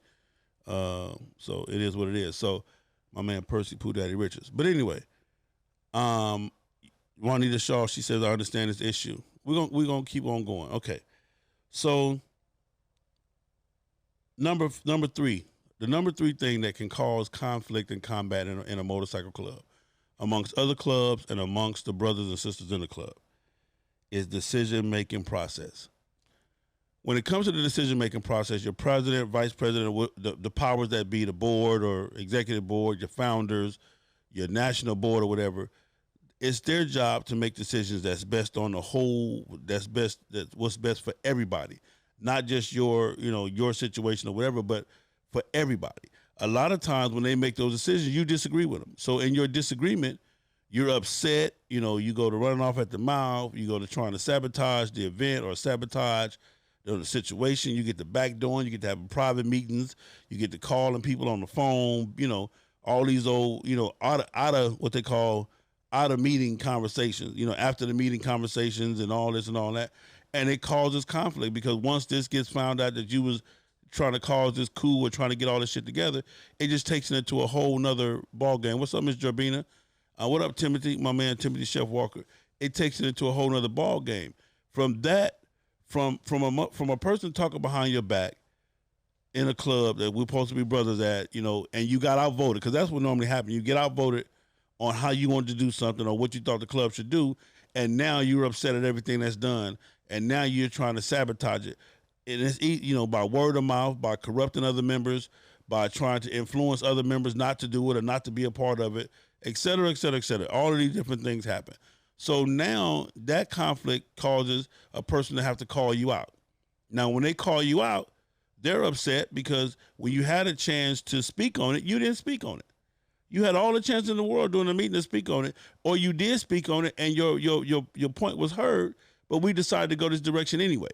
So it is what it is. So my man Percy Pooh Daddy Richards. But anyway, Juanita Shaw, she says, I understand this issue. We're gonna keep on going. Okay. So number three. The number three thing that can cause conflict and combat in a motorcycle club, amongst other clubs and amongst the brothers and sisters in the club, is decision-making process. When it comes to the decision-making process, your president, vice president, the powers that be, the board or executive board, your founders, your national board or whatever, it's their job to make decisions that's best on the whole, that's what's best for everybody, not just your situation or whatever, but for everybody. A lot of times when they make those decisions, you disagree with them. So in your disagreement, you're upset. You go to running off at the mouth. You go to trying to sabotage the event or sabotage the situation. You get to backdooring. You get to having private meetings. You get to calling people on the phone. All these old, out of what they call out of meeting conversations. After the meeting conversations and all this and all that, and it causes conflict because once this gets found out that you was trying to cause this coup or trying to get all this shit together, it just takes it into a whole nother ball game. What's up, Miss Jarbina? What up, Timothy? My man, Timothy Chef Walker. It takes it into a whole nother ball game. From that, from a person talking behind your back in a club that we're supposed to be brothers at, and you got outvoted, because that's what normally happens. You get outvoted on how you wanted to do something or what you thought the club should do, and now you're upset at everything that's done, and now you're trying to sabotage it. And it's by word of mouth, by corrupting other members, by trying to influence other members not to do it or not to be a part of it, et cetera, et cetera, et cetera. All of these different things happen. So now that conflict causes a person to have to call you out. Now, when they call you out, they're upset because when you had a chance to speak on it, you didn't speak on it. You had all the chance in the world during the meeting to speak on it, or you did speak on it and your point was heard, but we decided to go this direction anyway.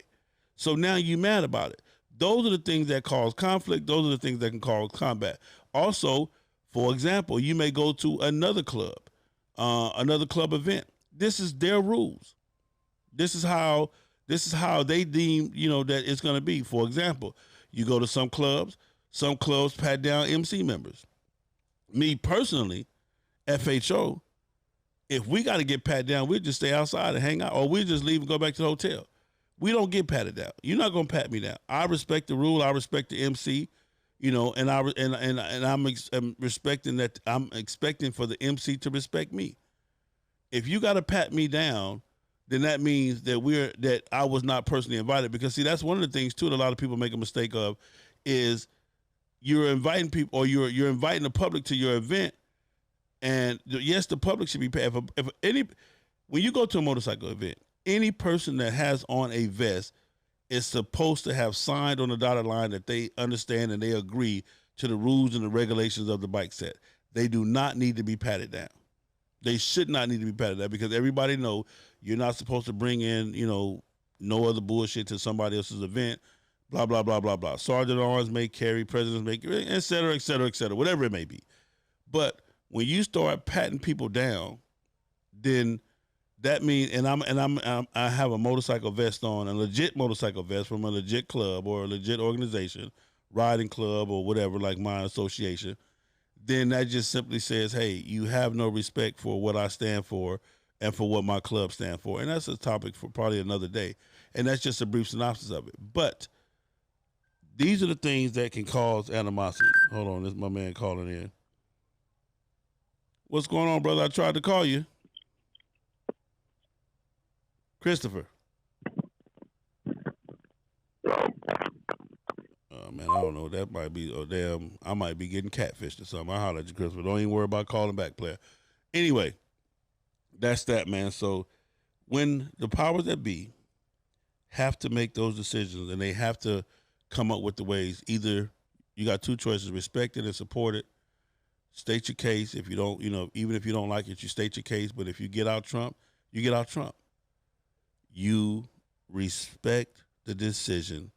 So now you're mad about it. Those are the things that cause conflict. Those are the things that can cause combat. Also, for example, you may go to another club event. This is their rules. This is how they deem, that it's going to be. For example, you go to some clubs pat down MC members. Me personally, FHO, If we got to get patted down, we'll just stay outside and hang out, or we'll just leave and go back to the hotel. We don't get patted down. You're not gonna pat me down. I respect the rule. I respect the MC, and I'm respecting that. I'm expecting for the MC to respect me. If you got to pat me down, then that means that I was not personally invited. Because see, that's one of the things too that a lot of people make a mistake of, is you're inviting people, or you're inviting the public to your event, and yes, the public should be paid. When you go to a motorcycle event, any person that has on a vest is supposed to have signed on the dotted line that they understand and they agree to the rules and the regulations of the bike set. They do not need to be patted down. They should not need to be patted down, because everybody know you're not supposed to bring in, no other bullshit to somebody else's event, blah, blah, blah, blah, blah. Sergeant at Arms may carry, presidents may carry, et cetera, et cetera, et cetera, whatever it may be. But when you start patting people down, then that means, I have a motorcycle vest on, a legit motorcycle vest from a legit club or a legit organization, riding club or whatever, like my association. Then that just simply says, hey, you have no respect for what I stand for and for what my club stand for. And that's a topic for probably another day. And that's just a brief synopsis of it. But these are the things that can cause animosity. Hold on, this is my man calling in. What's going on, brother? I tried to call you. Christopher. Man, I don't know. That might be, I might be getting catfished or something. I'll holler at you, Christopher. Don't even worry about calling back, player. Anyway, that's that, man. So when the powers that be have to make those decisions, and they have to come up with the ways, either you got two choices: respect it and support it. State your case. If you don't, even if you don't like it, you state your case. But if you get out Trump, you get out Trump. You respect the decision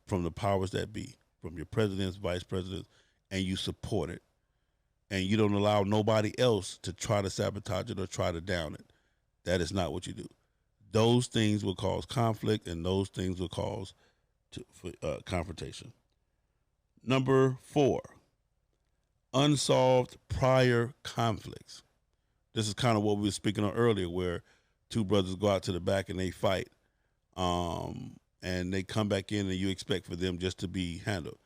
from the powers that be, from your presidents, vice presidents, and you support it. And you don't allow nobody else to try to sabotage it or try to down it. That is not what you do. Those things will cause conflict, and those things will cause confrontation. Number 4, unsolved prior conflicts. This is kind of what we were speaking on earlier, where two brothers go out to the back and they fight, and they come back in, and you expect for them just to be handled.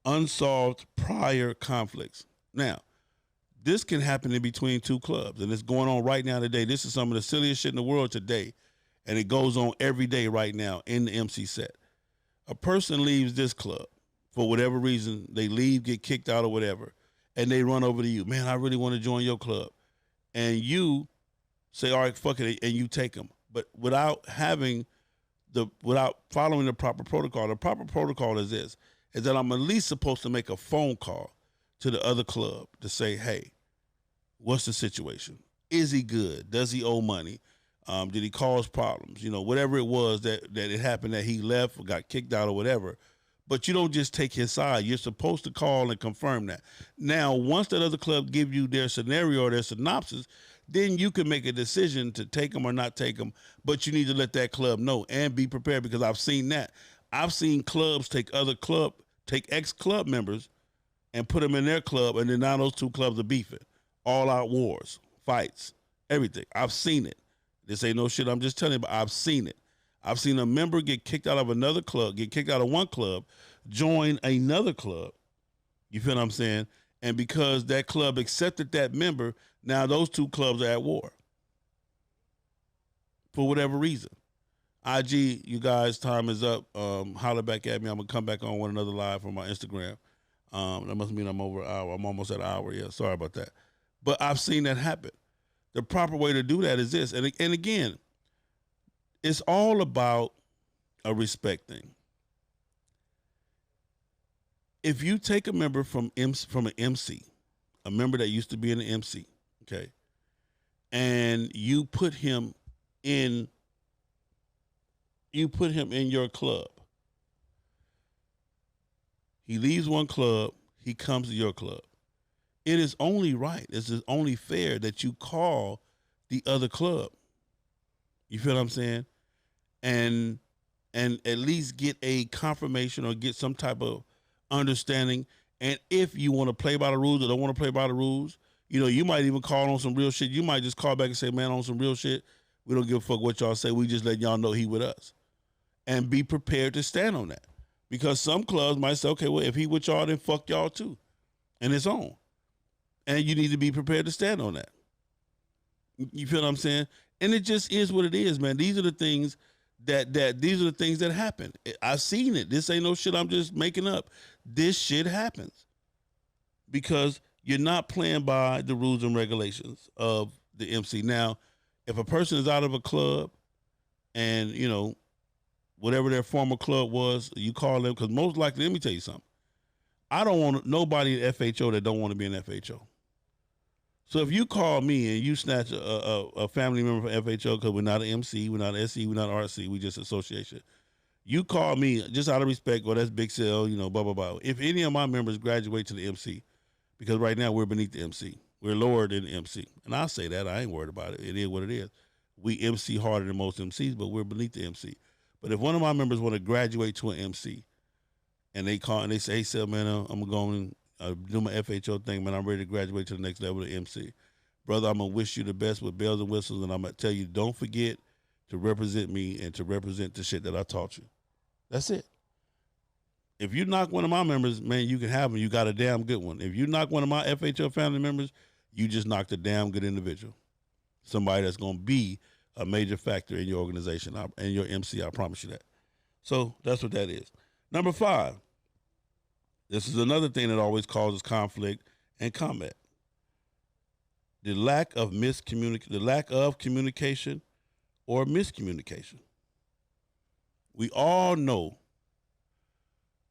Unsolved prior conflicts. Now, this can happen in between two clubs, and it's going on right now today. This is some of the silliest shit in the world today, and it goes on every day right now in the MC set. A person leaves this club for whatever reason. They leave, get kicked out or whatever, and they run over to you. Man, I really want to join your club. And you say, all right, fuck it, and you take them. But without following the proper protocol is this, is that I'm at least supposed to make a phone call to the other club to say, hey, what's the situation? Is he good? Does he owe money? Did he cause problems? Whatever it was that it happened, that he left or got kicked out or whatever. But you don't just take his side. You're supposed to call and confirm that. Now, once that other club give you their scenario or their synopsis, then you can make a decision to take them or not take them. But you need to let that club know and be prepared, because I've seen that. I've seen clubs take ex-club members and put them in their club, and then now those two clubs are beefing. All-out wars, fights, everything. I've seen it. This ain't no shit I'm just telling you, but I've seen it. I've seen a member get kicked out of another club, get kicked out of one club, join another club. You feel what I'm saying? And because that club accepted that member, now those two clubs are at war for whatever reason. IG, you guys, time is up. Holler back at me. I'm going to come back on one another live from my Instagram. That must mean I'm over an hour. I'm almost at an hour. Yeah, sorry about that. But I've seen that happen. The proper way to do that is this. And again, it's all about a respect thing. If you take a member from an MC, a member that used to be in an MC, okay, and you put him in your club. He leaves one club, he comes to your club. It is only right, it is only fair that you call the other club. You feel what I'm saying? And at least get a confirmation or get some type of understanding. And if you want to play by the rules or don't want to play by the rules, You know, you might even call on some real shit. You might just call back and say, man, on some real shit, we don't give a fuck what y'all say. We just let y'all know he with us. And be prepared to stand on that. Because some clubs might say, okay, well, if he with y'all, then fuck y'all too. And it's on. And you need to be prepared to stand on that. You feel what I'm saying? And it just is what it is, man. These are the things that happen. I've seen it. This ain't no shit I'm just making up. This shit happens. Because you're not playing by the rules and regulations of the MC. Now, if a person is out of a club and, you know, whatever their former club was, you call them, because most likely, let me tell you something. I don't want nobody at FHO that don't want to be in FHO. So if you call me and you snatch a family member from FHO, because we're not an MC, we're not an SC, we're not RC, we just association. You call me just out of respect, well, that's Big Cell, you know, blah, blah, blah. If any of my members graduate to the MC, because right now we're beneath the MC. We're lower than the MC. And I'll say that. I ain't worried about it. It is what it is. We MC harder than most MCs, but we're beneath the MC. But if one of my members want to graduate to an MC and they call and they say, hey, Cell, man, I'm going to do my FHO thing, man, I'm ready to graduate to the next level of MC. Brother, I'm going to wish you the best with bells and whistles, and I'm going to tell you, don't forget to represent me and to represent the shit that I taught you. That's it. If you knock one of my members, man, you can have them. You got a damn good one. If you knock one of my FHO family members, you just knocked a damn good individual. Somebody that's going to be a major factor in your organization and your MC, I promise you that. So that's what that is. Number 5, this is another thing that always causes conflict and combat. The lack of communication or miscommunication. We all know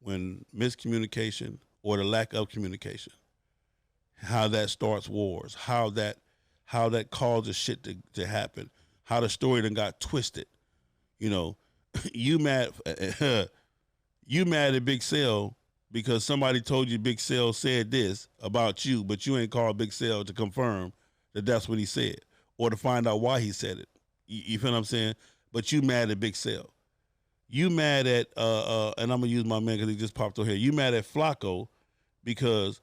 when miscommunication or the lack of communication, how that starts wars, how that causes shit to happen, how the story done got twisted. You know, you mad at Big Cell because somebody told you Big Cell said this about you, but you ain't called Big Cell to confirm that that's what he said or to find out why he said it. You feel what I'm saying? But you mad at Big Cell. You mad at, and I'm going to use my man because he just popped over here. You mad at Flacco because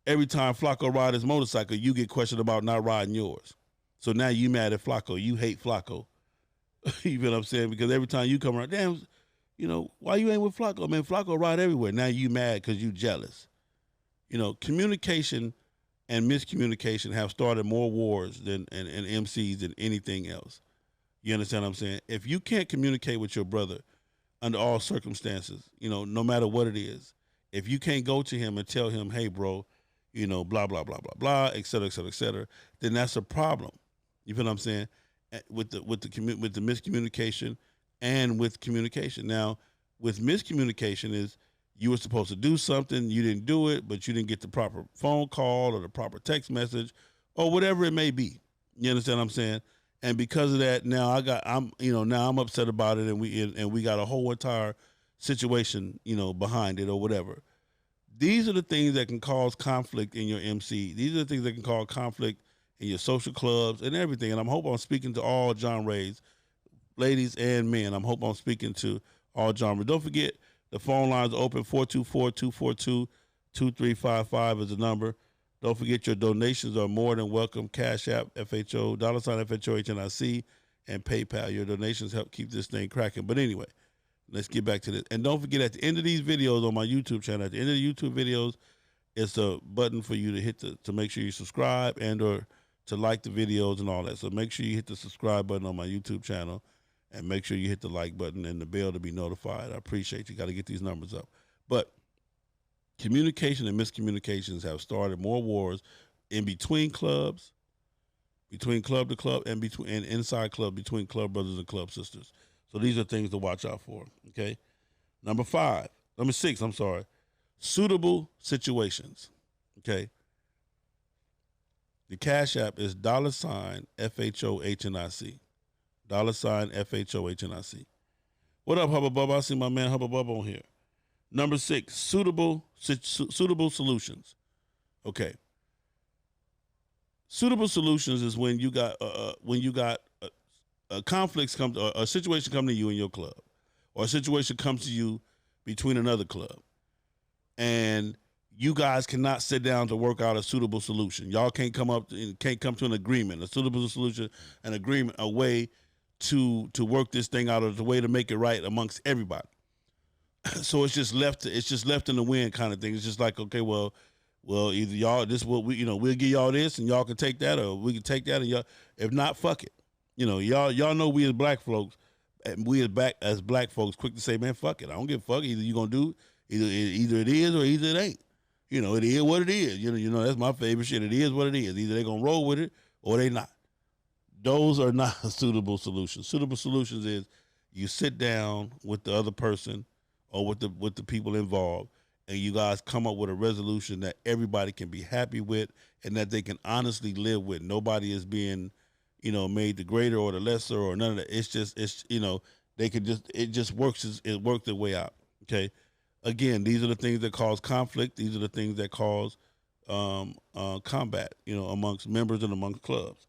every time Flacco ride his motorcycle, you get questioned about not riding yours. So now you mad at Flacco. You hate Flacco. You feel what I'm saying? Because every time you come around, damn, you know, why you ain't with Flacco? Man, Flacco ride everywhere. Now you mad because you jealous. You know, communication and miscommunication have started more wars and MCs than anything else. You understand what I'm saying? If you can't communicate with your brother under all circumstances, you know, no matter what it is, if you can't go to him and tell him, hey, bro, you know, blah, blah, blah, blah, blah, et cetera, then that's a problem. You feel what I'm saying? With the miscommunication and with communication. Now, with miscommunication is you were supposed to do something, you didn't do it, but you didn't get the proper phone call or the proper text message or whatever it may be. You understand what I'm saying? And because of that, now I'm upset about it, and we got a whole entire situation, you know, behind it or whatever. These are the things that can cause conflict in your MC. These are the things that can cause conflict in your social clubs and everything. And I'm speaking to all John Rays, ladies and men. I'm speaking to all John Rays. Don't forget, the phone lines are open. 424-242-2355 is the number. Don't forget your donations are more than welcome. Cash App, FHO, $ FHO, HNIC, and PayPal. Your donations help keep this thing cracking. But anyway, let's get back to this. And don't forget, at the end of these videos on my YouTube channel, at the end of the YouTube videos, it's a button for you to hit to make sure you subscribe and or to like the videos and all that. So make sure you hit the subscribe button on my YouTube channel and make sure you hit the like button and the bell to be notified. I appreciate you. Got to get these numbers up. But communication and miscommunications have started more wars in between clubs, between club to club, and inside club, between club brothers and club sisters. So these are things to watch out for, okay? Number 6, suitable situations, okay? The Cash App is $FHO HNIC, $FHO HNIC. What up, Hubba Bubba? I see my man Hubba Bubba on here. Number 6, suitable solutions. Okay. Suitable solutions is when you got conflicts come, a situation come to you in your club, or a situation comes to you between another club, and you guys cannot sit down to work out a suitable solution. Y'all can't come to an agreement, a suitable solution, an agreement, a way to work this thing out, or the way to make it right amongst everybody. So it's just left in the wind kind of thing. It's just like, okay, well, either y'all, this what we'll give y'all this and y'all can take that, or we can take that and y'all, if not, fuck it. Y'all know we as black folks, as black folks, quick to say, man, fuck it. I don't give a fuck. Either you gonna do either it is or either it ain't. It is what it is. That's my favorite shit. It is what it is. Either they gonna roll with it or they not. Those are not suitable solutions. Suitable solutions is you sit down with the other person or with the people involved, and you guys come up with a resolution that everybody can be happy with and that they can honestly live with. Nobody is being, made the greater or the lesser or none of that. It just works. It works their way out. Okay. Again, these are the things that cause conflict. These are the things that cause combat, amongst members and amongst clubs.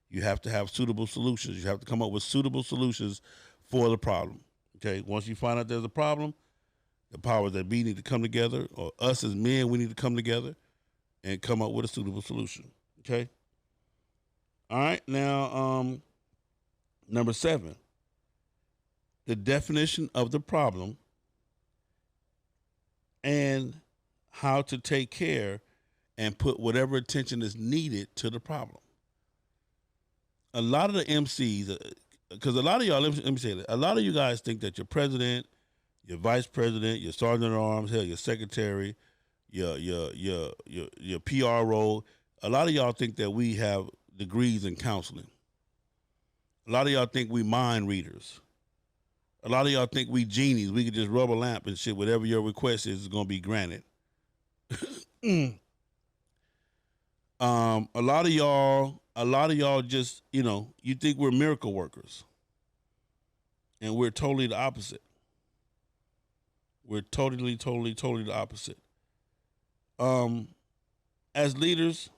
You have to have suitable solutions. You have to come up with suitable solutions for the problem. Okay. Once you find out there's a problem, the powers that be need to come together, or us as men, we need to come together and come up with a suitable solution. Okay. All right. Now, number 7, the definition of the problem and how to take care and put whatever attention is needed to the problem. A lot of the MCs, because a lot of y'all, let me say that, a lot of you guys think that your president, your vice president, your sergeant at arms, hell, your secretary, your PRO, a lot of y'all think that we have degrees in counseling. A lot of y'all think we mind readers. A lot of y'all think we genies. We could just rub a lamp and shit. Whatever your request is going to be granted. A lot of y'all just, you think we're miracle workers. And we're totally the opposite. We're totally the opposite. As leaders,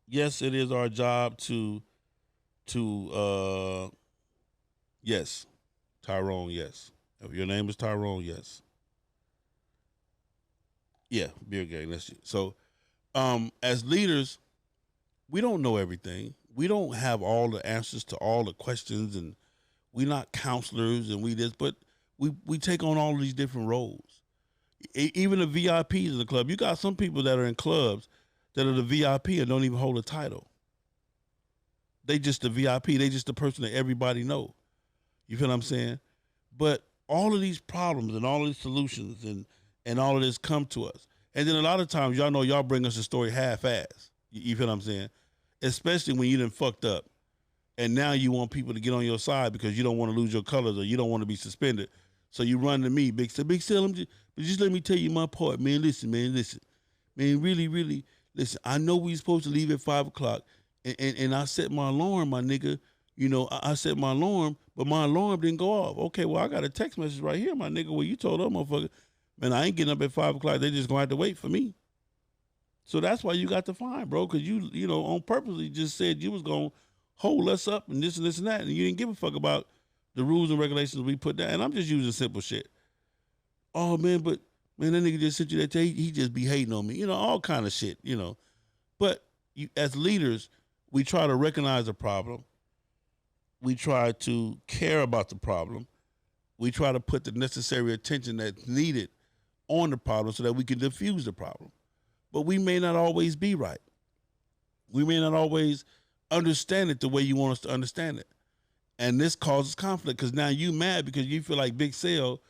yes, it is our job to yes, Tyrone, yes. If your name is Tyrone, yes. Yeah, beer gang, that's you. So, as leaders, we don't know everything. We don't have all the answers to all the questions, and we're not counselors, and but we take on all these different roles. Even the VIPs in the club, you got some people that are in clubs that are the VIP and don't even hold a title. They just the VIP. They just the person that everybody know. You feel what I'm saying? But all of these problems and all of these solutions and all of this come to us. And then a lot of times, y'all know y'all bring us a story half-ass. You feel what I'm saying? Especially when you done fucked up. And now you want people to get on your side because you don't want to lose your colors or you don't want to be suspended. So you run to me, Big Sal, just let me tell you my part, man. Listen. Man, really, listen. I know we supposed to leave at 5 o'clock. And I set my alarm, my nigga. I set my alarm, but my alarm didn't go off. Okay, well, I got a text message right here, my nigga, where you told them motherfucker, man, I ain't getting up at 5 o'clock. They just gonna have to wait for me. So that's why you got the fine, bro, because you on purposely just said you was gonna hold us up and this and that, and you didn't give a fuck about the rules and regulations we put down. And I'm just using simple shit. Oh, man, but, man, that nigga just sent you that tape. He just be hating on me. All kind of shit, But as leaders, we try to recognize the problem. We try to care about the problem. We try to put the necessary attention that's needed on the problem so that we can diffuse the problem. But we may not always be right. We may not always understand it the way you want us to understand it. And this causes conflict because now you mad because you feel like Big Sal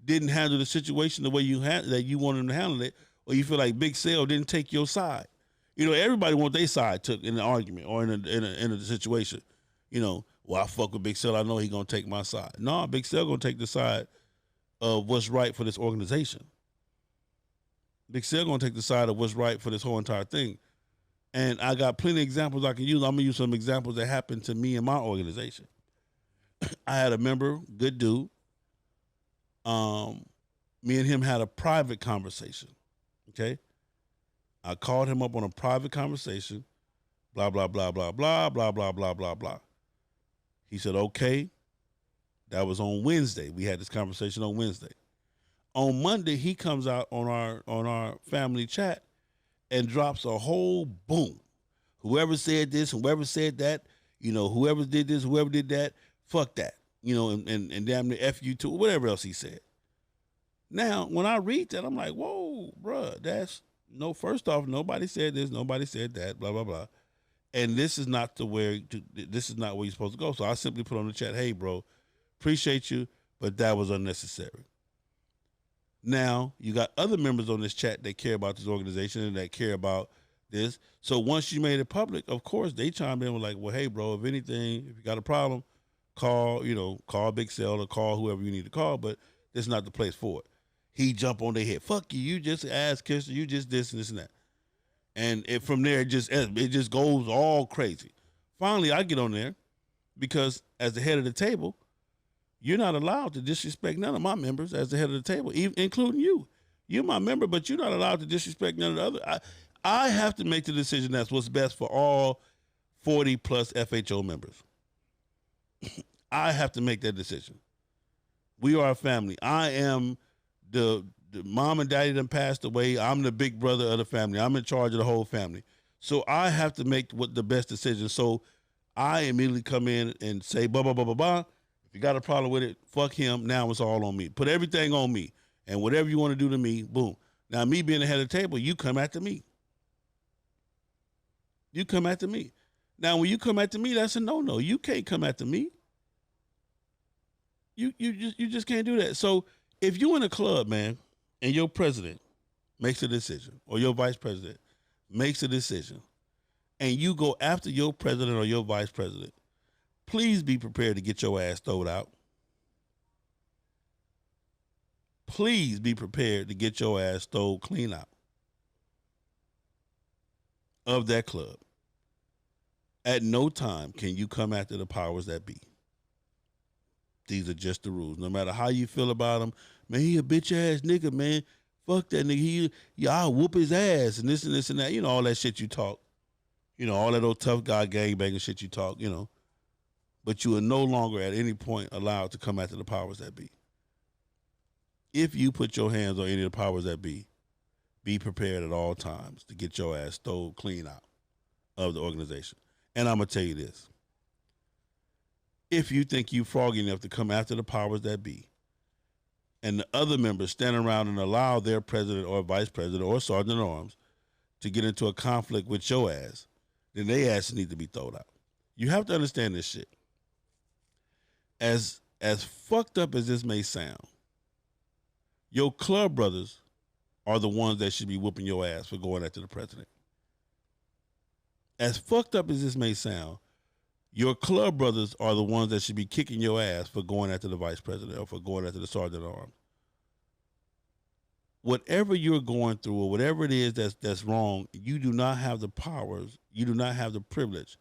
didn't handle the situation the way that you wanted him to handle it, or you feel like Big Sal didn't take your side. Everybody wants their side took in an argument or in a situation. Well, I fuck with Big Sal. I know he gonna take my side. No, Big Sal gonna take the side of what's right for this organization. Big Sal gonna take the side of what's right for this whole entire thing. And I got plenty of examples I can use. I'm gonna use some examples that happened to me in my organization. I had a member, good dude. Me and him had a private conversation. Okay. I called him up on a private conversation. Blah, blah, blah, blah, blah, blah, blah, blah, blah, blah. He said, okay. That was on Wednesday. We had this conversation on Wednesday. on Monday he comes out on our family chat and drops a whole boom. Whoever said this, whoever said that, whoever did this, whoever did that, fuck that. And damn near F you too, whatever else he said. Now, when I read that, I'm like, whoa, bruh, first off, nobody said this, nobody said that, blah, blah, blah. And this is not where you're supposed to go. So I simply put on the chat, hey, bro, appreciate you, but that was unnecessary. Now, you got other members on this chat that care about this organization and that care about this. So once you made it public, of course, they chimed in with like, well, hey, bro, if anything, if you got a problem, call Big Cell or call whoever you need to call, but this is not the place for it. He jump on their head. Fuck you. You just ass kisser. You just this and this and that. And from there, it just goes all crazy. Finally, I get on there because as the head of the table, you're not allowed to disrespect none of my members as the head of the table, including you. You're my member, but you're not allowed to disrespect none of the other. I have to make the decision that's what's best for all 40 plus FHO members. I have to make that decision. We are a family. I am the mom and daddy done passed away. I'm the big brother of the family. I'm in charge of the whole family. So I have to make the best decision. So I immediately come in and say, blah, blah, blah, blah, blah. If you got a problem with it, fuck him. Now it's all on me. Put everything on me. And whatever you want to do to me, boom. Now, me being the head of the table, you come after me. You come after me. Now, when you come after me, that's a no-no. You can't come after me. You just can't do that. So if you in a club, man, and your president makes a decision, or your vice president makes a decision, and you go after your president or your vice president, please be prepared to get your ass thrown out. Please be prepared to get your ass thrown clean out of that club. At no time can you come after the powers that be. These are just the rules. No matter how you feel about him, man, he a bitch ass nigga, man. Fuck that nigga. I'll whoop his ass and this and this and that. All that shit you talk. All that old tough guy gangbanging shit you talk, But you are no longer at any point allowed to come after the powers that be. If you put your hands on any of the powers that be prepared at all times to get your ass stole clean out of the organization. And I'm going to tell you this. If you think you froggy enough to come after the powers that be, and the other members stand around and allow their president or vice president or sergeant at arms to get into a conflict with your ass, then they asses need to be thrown out. You have to understand this shit. As fucked up as this may sound, your club brothers are the ones that should be whooping your ass for going after the president. As fucked up as this may sound, your club brothers are the ones that should be kicking your ass for going after the vice president or for going after the sergeant at arms. Whatever you're going through or whatever it is that's wrong, you do not have the powers, you do not have the privilege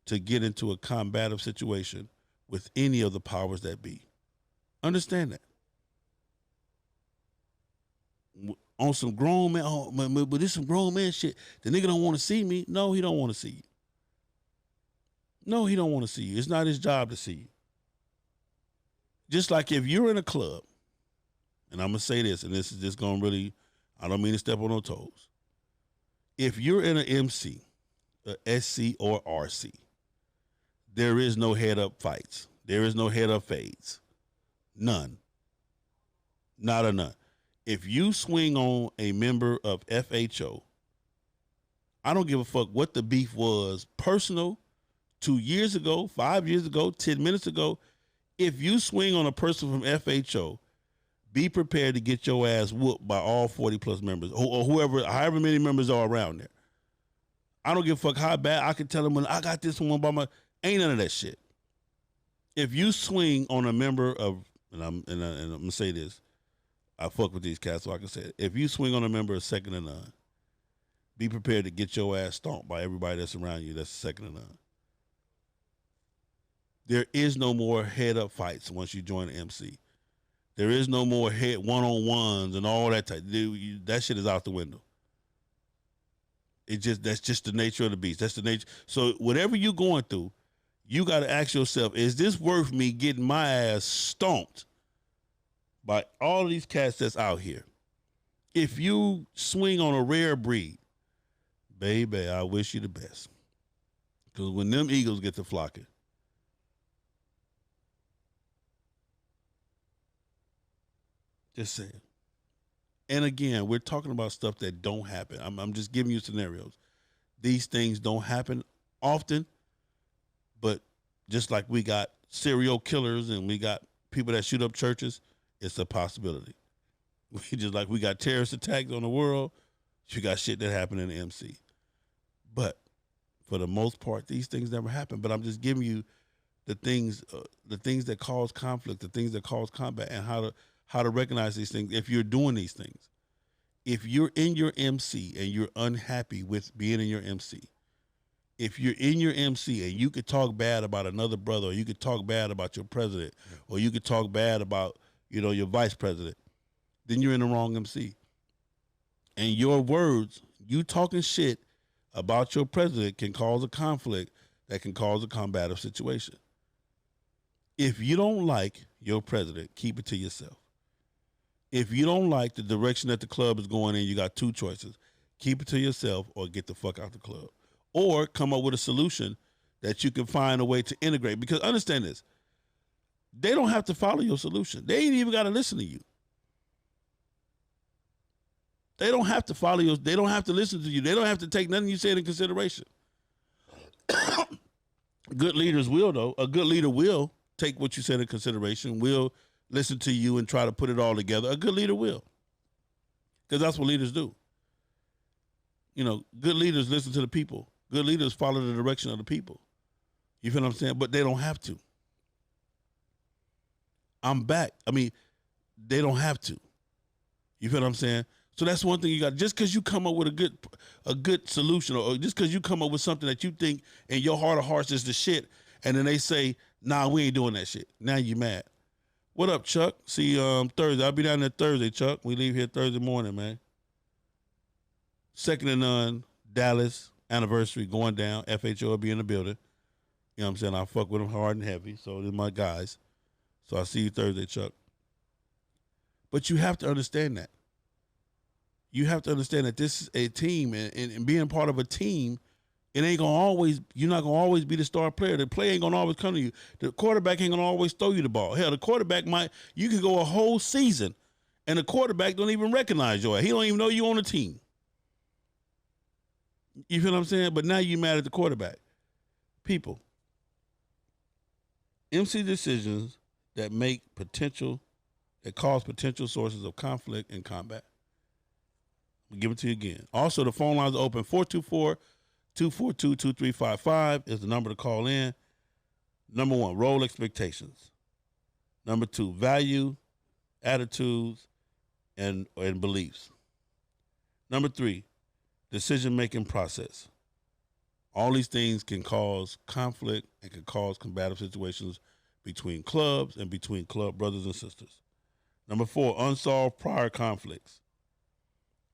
to get into a combative situation with any of the powers that be. Understand that. On some grown man, but this some grown man shit. The nigga don't want to see me. No, he don't want to see you. No, he don't want to see you. It's not his job to see you. Just like if you're in a club, and I'm going to say this, and this is just going to really, I don't mean to step on no toes. If you're in an MC, a SC or RC, there is no head-up fights. There is no head-up fades. None. Not a none. If you swing on a member of FHO, I don't give a fuck what the beef was, personal, 2 years ago, 5 years ago, 10 minutes ago. If you swing on a person from FHO, be prepared to get your ass whooped by all 40 plus members or whoever, however many members are around there. I don't give a fuck how bad. I can tell them when I got this one by my, ain't none of that shit. If you swing on a member of, and I'm gonna say this, I fuck with these cats, so I can say it. If you swing on a member of second to none, be prepared to get your ass stomped by everybody that's around you that's second to none. There is no more head-up fights once you join the MC. There is no more head one-on-ones and all that type. That shit is out the window. That's just the nature of the beast. That's the nature. So whatever you're going through, you got to ask yourself, is this worth me getting my ass stomped by all of these cats that's out here. If you swing on a rare breed, baby, I wish you the best. Because when them Eagles get to flocking, just saying. And again, we're talking about stuff that don't happen. I'm just giving you scenarios. These things don't happen often, but just like we got serial killers and we got people that shoot up churches, it's a possibility. Just like we got terrorist attacks on the world, you got shit that happened in the MC. But for the most part, these things never happen. But I'm just giving you the things that cause conflict, the things that cause combat, and how to recognize these things if you're doing these things. If you're in your MC and you're unhappy with being in your MC, if you're in your MC and you could talk bad about another brother, or you could talk bad about your president, or you could talk bad about, your vice president, then you're in the wrong MC. And your words, you talking shit about your president, can cause a conflict that can cause a combative situation. If you don't like your president, keep it to yourself. If you don't like the direction that the club is going in, you got two choices. Keep it to yourself or get the fuck out the club. Or come up with a solution that you can find a way to integrate. Because understand this, they don't have to follow your solution. They ain't even got to listen to you. They don't have to follow you. They don't have to listen to you. They don't have to take nothing you said in consideration. Good leaders will, though. A good leader will take what you said in consideration, will listen to you and try to put it all together. A good leader will. Because that's what leaders do. Good leaders listen to the people. Good leaders follow the direction of the people. You feel what I'm saying? But they don't have to. I'm back. They don't have to. You feel what I'm saying? So that's one thing you got. Just because you come up with a good solution, or just because you come up with something that you think in your heart of hearts is the shit, and then they say, nah, we ain't doing that shit. Now you mad. What up, Chuck? See you Thursday. I'll be down there Thursday, Chuck. We leave here Thursday morning, man. Second to none, Dallas anniversary going down. FHO will be in the building. You know what I'm saying? I fuck with them hard and heavy. So they're my guys. So I'll see you Thursday, Chuck. But you have to understand that. You have to understand that this is a team, and being part of a team, you're not gonna always be the star player. The player ain't gonna always come to you. The quarterback ain't gonna always throw you the ball. Hell, the quarterback you can go a whole season and the quarterback don't even recognize you. He don't even know you on the team. You feel what I'm saying? But now you mad at the quarterback. People, MC decisions that cause potential sources of conflict and combat. We'll give it to you again. Also, the phone lines are open. 424-242-2355 is the number to call in. Number 1, role expectations. Number 2, value, attitudes, and beliefs. Number 3, decision-making process. All these things can cause conflict and can cause combative situations between clubs and between club brothers and sisters. Number 4, unsolved prior conflicts.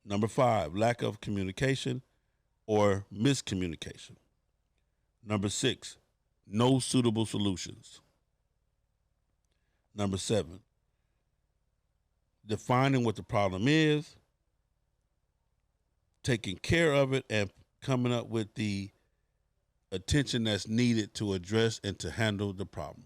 Number 5, lack of communication or miscommunication. Number 6, no suitable solutions. Number 7, defining what the problem is, taking care of it, and coming up with the attention that's needed to address and to handle the problem.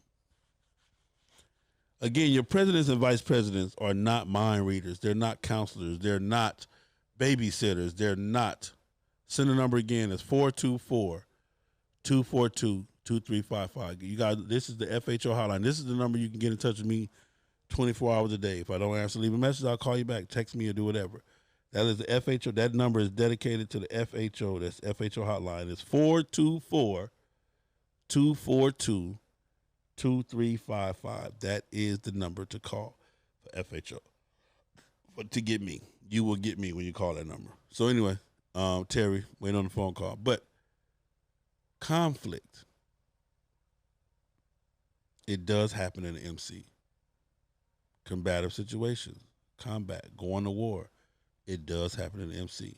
Again, your presidents and vice presidents are not mind readers. They're not counselors. They're not babysitters. They're not. Send the number again. It's 424-242-2355. You guys, this is the FHO hotline. This is the number you can get in touch with me 24 hours a day. If I don't answer, leave a message. I'll call you back. Text me or do whatever. That is the FHO. That number is dedicated to the FHO. That's FHO hotline. It's 424-242-2355. That is the number to call for FHO. But to get me, you will get me when you call that number. So anyway, Terry, wait on the phone call. But conflict, it does happen in the MC. Combative situations, combat, going to war, it does happen in the MC.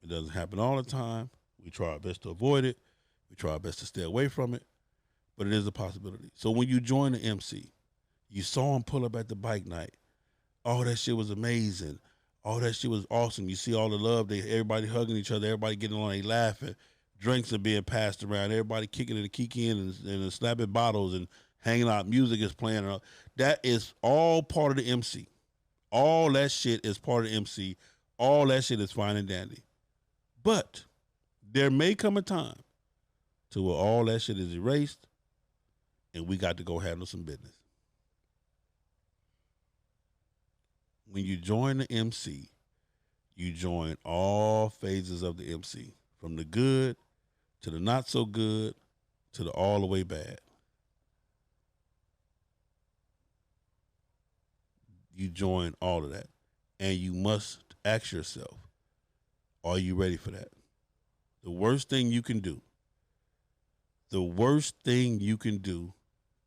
It doesn't happen all the time. We try our best to avoid it. We try our best to stay away from it. But it is a possibility. So when you join the MC, You saw him pull up at the bike night. Oh, that shit was amazing. Oh, that shit was awesome. You see all the love. Everybody hugging each other. Everybody getting along. They laughing. Drinks are being passed around. Everybody kicking and kicking and snapping bottles and hanging out. Music is playing. That is all part of the MC. All that shit is part of the MC. All that shit is fine and dandy. But there may come a time to where all that shit is erased and we got to go handle some business. When you join the MC, you join all phases of the MC, from the good to the not so good to the all the way bad. You join all of that, and you must ask yourself, are you ready for that? The worst thing you can do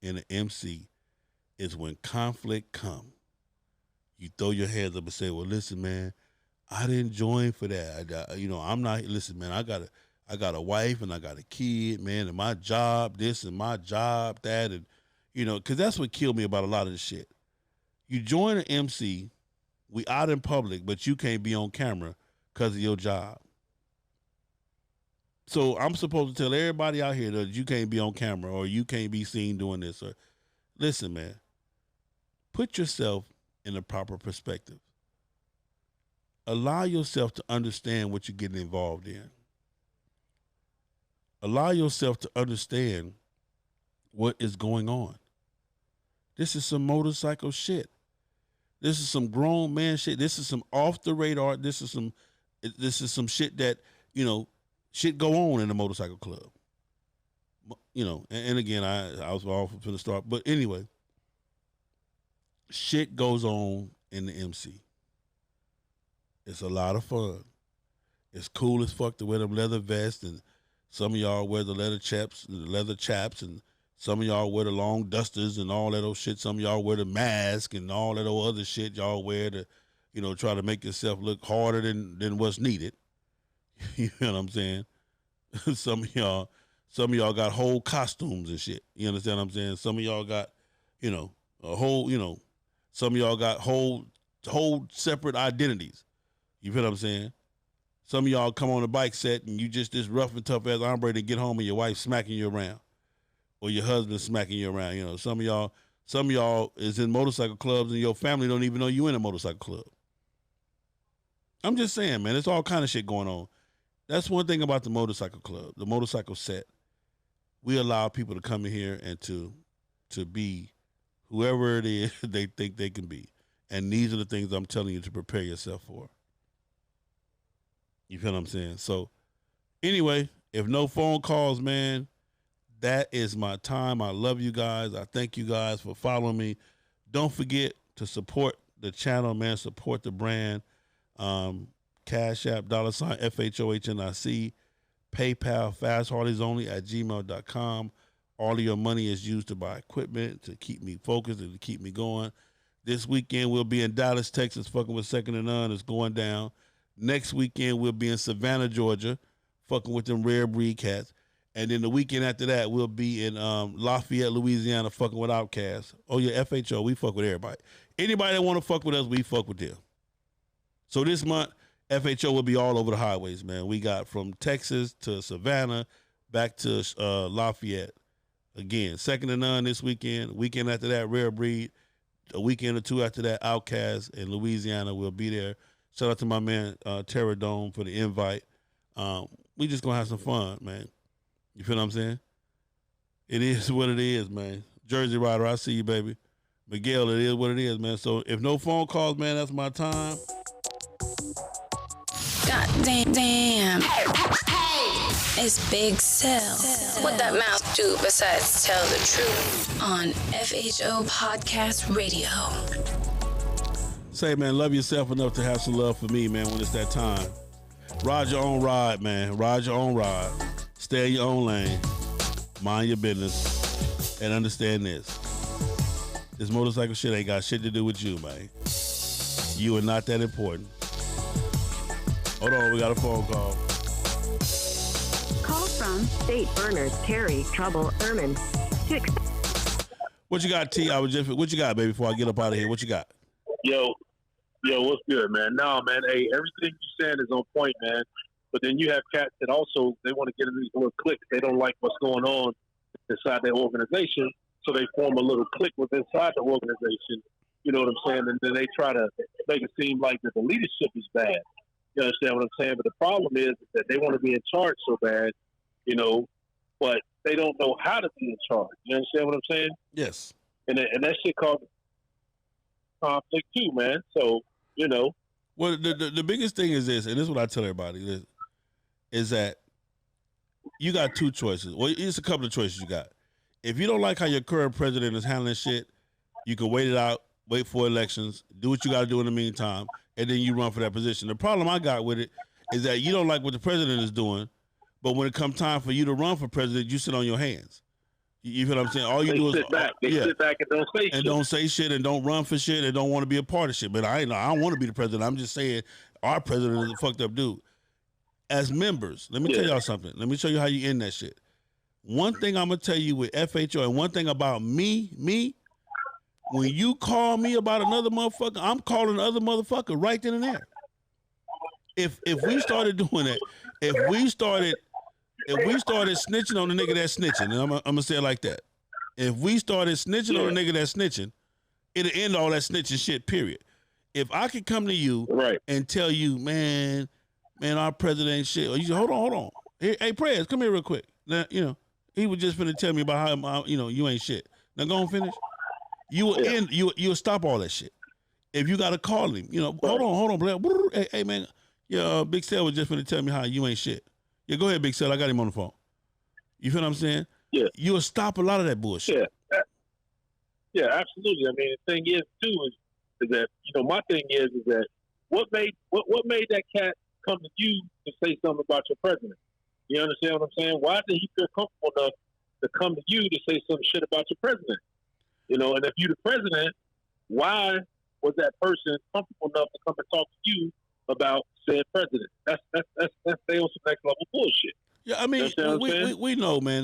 in an MC is when conflict comes. You throw your hands up and say, well, listen, man, I didn't join for that. I'm not, listen, man, I got a wife and I got a kid, man, and my job this and my job that, and, because that's what killed me about a lot of this shit. You join an MC, we out in public, but you can't be on camera because of your job. So I'm supposed to tell everybody out here that you can't be on camera or you can't be seen doing this. Or listen, man, put yourself in a proper perspective. Allow yourself to understand what you're getting involved in. Allow yourself to understand what is going on. This is some motorcycle shit. This is some grown man shit. This is some off the radar. This is some shit that, shit go on in a motorcycle club. And again, I was off from the start. But anyway, shit goes on in the MC. It's a lot of fun. It's cool as fuck to wear them leather vests, and some of y'all wear the leather chaps, and some of y'all wear the long dusters and all that old shit. Some of y'all wear the mask and all that old other shit y'all wear to, try to make yourself look harder than what's needed. You know what I'm saying? Some of y'all got whole costumes and shit. You understand what I'm saying? Some of y'all got, a whole, some of y'all got whole separate identities. You feel what I'm saying? Some of y'all come on a bike set and you just this rough and tough ass hombre to get home and your wife smacking you around, or your husband smacking you around. Some of y'all is in motorcycle clubs and your family don't even know you in a motorcycle club. I'm just saying, man, it's all kind of shit going on. That's one thing about the motorcycle club, the motorcycle set. We allow people to come in here and to be whoever it is they think they can be. And these are the things I'm telling you to prepare yourself for. You feel what I'm saying? So anyway, if no phone calls, man, that is my time. I love you guys. I thank you guys for following me. Don't forget to support the channel, man. Support the brand. Cash App, $FHOHNIC, PayPal, FastHarleysOnly@gmail.com. All of your money is used to buy equipment, to keep me focused and to keep me going. This weekend we'll be in Dallas, Texas, fucking with Second to None. It's going down. Next weekend we'll be in Savannah, Georgia, fucking with them Rare Breed cats. And then the weekend after that we'll be in Lafayette, Louisiana, fucking with Outkast. Oh yeah, FHO, we fuck with everybody. Anybody that want to fuck with us, we fuck with them. So this month, FHO will be all over the highways, man. We got from Texas to Savannah, back to Lafayette. Again, Second to None this weekend. Weekend after that, Rare Breed. A weekend or two after that, Outkast in Louisiana. We'll be there. Shout out to my man Terror Dome for the invite. We just gonna have some fun, man. You feel what I'm saying? It is what it is, man. Jersey Rider, I see you, baby. Miguel, it is what it is, man. So if no phone calls, man, that's my time. God damn. It's Big Cell. What that mouth do besides tell the truth on FHO Podcast Radio. Say, man, love yourself enough to have some love for me, man, when it's that time. Ride your own ride, man. Ride your own ride. Stay in your own lane. Mind your business. And understand this. This motorcycle shit ain't got shit to do with you, man. You are not that important. Hold on, we got a phone call. Call from State Burners, Terry, Trouble, Ermin. What you got, T? What you got, baby? Before I get up out of here, what you got? Yo, what's good, man? No, man. Hey, everything you saying is on point, man. But then you have cats that also they want to get in these little cliques. They don't like what's going on inside their organization, so they form a little clique within inside the organization. You know what I'm saying? And then they try to make it seem like that the leadership is bad. You understand what I'm saying? But the problem is that they want to be in charge so bad, you know, but they don't know how to be in charge. You understand what I'm saying? Yes. And that shit causes conflict too, man. So, you know. Well, the biggest thing is this, and this is what I tell everybody, is that you got two choices. Well, it's a couple of choices you got. If you don't like how your current president is handling shit, you can wait it out, wait for elections, do what you got to do in the meantime, and then you run for that position. The problem I got with it is that you don't like what the president is doing, but when it comes time for you to run for president, you sit on your hands. You feel what I'm saying? All you do is sit back. They sit back and don't say shit. And don't say shit and don't run for shit and don't want to be a part of shit. But I don't want to be the president. I'm just saying our president is a fucked up dude. As members, let me tell y'all something. Let me show you how you end that shit. One thing I'm going to tell you with FHO, and one thing about me, when you call me about another motherfucker, I'm calling the other motherfucker right then and there. If we started doing that, if we started snitching on the nigga that's snitching, and I'm gonna say it like that. If we started snitching on the nigga that's snitching, it'll end all that snitching shit, period. If I could come to you and tell you, man, our president ain't shit, or you say, hold on. Hey, Prez, come here real quick. Now, you know, he was just finna tell me about how, you ain't shit. Now go and finish. You'll stop all that shit. If you gotta call him, hold on, Blair. Hey, man, Big Cell was just finna tell me how you ain't shit. Yeah, go ahead, Big Cell. I got him on the phone. You feel what I'm saying? Yeah. You'll stop a lot of that bullshit. Yeah, absolutely. I mean, the thing is too is that my thing is that what made that cat come to you to say something about your president? You understand what I'm saying? Why did he feel comfortable enough to come to you to say some shit about your president? And if you're the president, why was that person comfortable enough to come and talk to you about said president? That's they on some next level bullshit. Yeah, I mean, we know, man.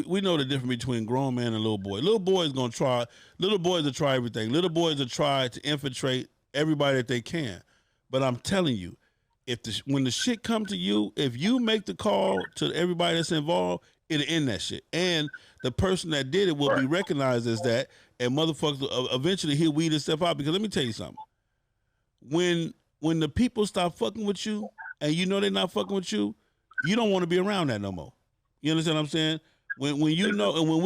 We know the difference between grown man and little boy. Little boys will try everything. Little boys will try to infiltrate everybody that they can. But I'm telling you, when the shit come to you, if you make the call to everybody that's involved, it'll end that shit. And the person that did it will be recognized as that, and motherfuckers eventually he'll weed himself out. Because let me tell you something. When the people stop fucking with you and you know they're not fucking with you, you don't want to be around that no more. You understand what I'm saying? When you know, and when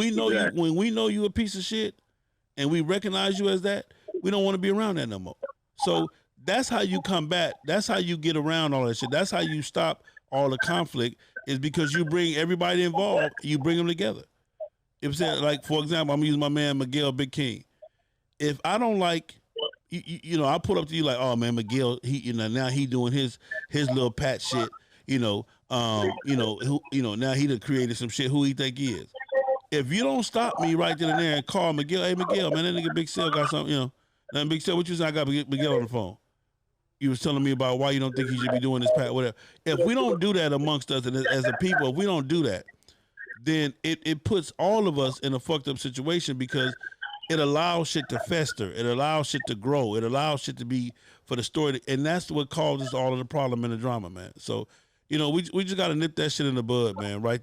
we know you a piece of shit and we recognize you as that, we don't want to be around that no more. So that's how you combat. That's how you get around all that shit. That's how you stop all the conflict, is because you bring everybody involved, you bring them together. You know what I'm saying? Like, for example, I'm using my man Miguel Big King. If I don't like, I pull up to you like, oh man, Miguel, now he doing his little pat shit, now he done created some shit. Who he think he is? If you don't stop me right then and there and call Miguel, hey Miguel, man, that nigga Big Cell got something, Now Big Cell, what you saying? I got Miguel on the phone. You was telling me about why you don't think he should be doing this pat, whatever. If we don't do that amongst us and as a people, if we don't do that, then it puts all of us in a fucked up situation, because it allows shit to fester. It allows shit to grow. It allows shit to be for the story. And that's what causes all of the problem and the drama, man. So, we just got to nip that shit in the bud, man, right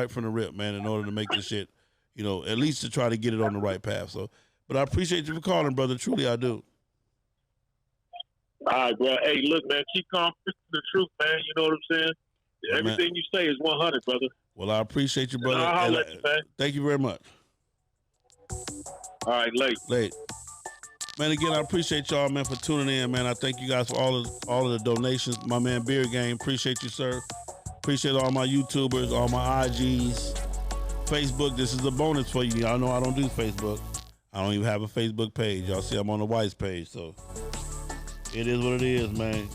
from the rip, man, in order to make this shit, at least to try to get it on the right path. So, but I appreciate you for calling, brother. Truly, I do. All right, bro. Hey, look, man, keep calm to the truth, man. You know what I'm saying? Everything you say is 100, brother. Well, I appreciate you, brother. I'll let you, man. Thank you very much. All right, late. Man, again, I appreciate y'all, man, for tuning in, man. I thank you guys for all of the donations. My man Beer Game, appreciate you, sir. Appreciate all my YouTubers, all my IGs. Facebook, this is a bonus for you. Y'all know I don't do Facebook. I don't even have a Facebook page. Y'all see I'm on the White's page, so it is what it is, man.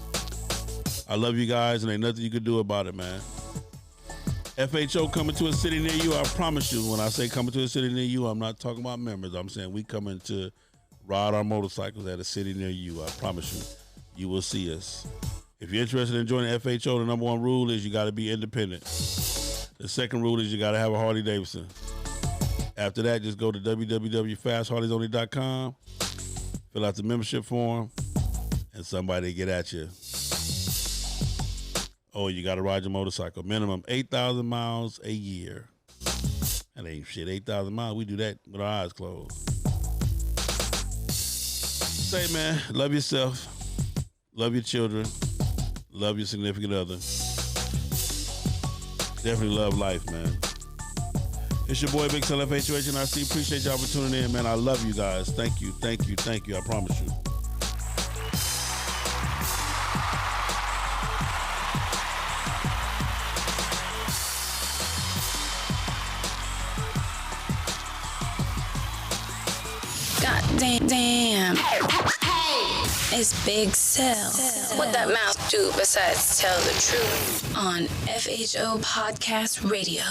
I love you guys, and ain't nothing you can do about it, man. FHO coming to a city near you. I promise you, when I say coming to a city near you, I'm not talking about members. I'm saying we coming to ride our motorcycles at a city near you. I promise you, you will see us. If you're interested in joining FHO, the number one rule is you got to be independent. The second rule is you got to have a Harley Davidson. After that, just go to www.fastharleysonly.com, fill out the membership form, and somebody get at you. Oh, you got to ride your motorcycle. Minimum 8,000 miles a year. That ain't shit. 8,000 miles. We do that with our eyes closed. Say, man, love yourself. Love your children. Love your significant other. Definitely love life, man. It's your boy, Big Cell FHOHNRC. Appreciate y'all for tuning in, man. I love you guys. Thank you, thank you, thank you. I promise you. God damn. It's Big Cell. What that mouth do besides tell the truth on FHO Podcast Radio.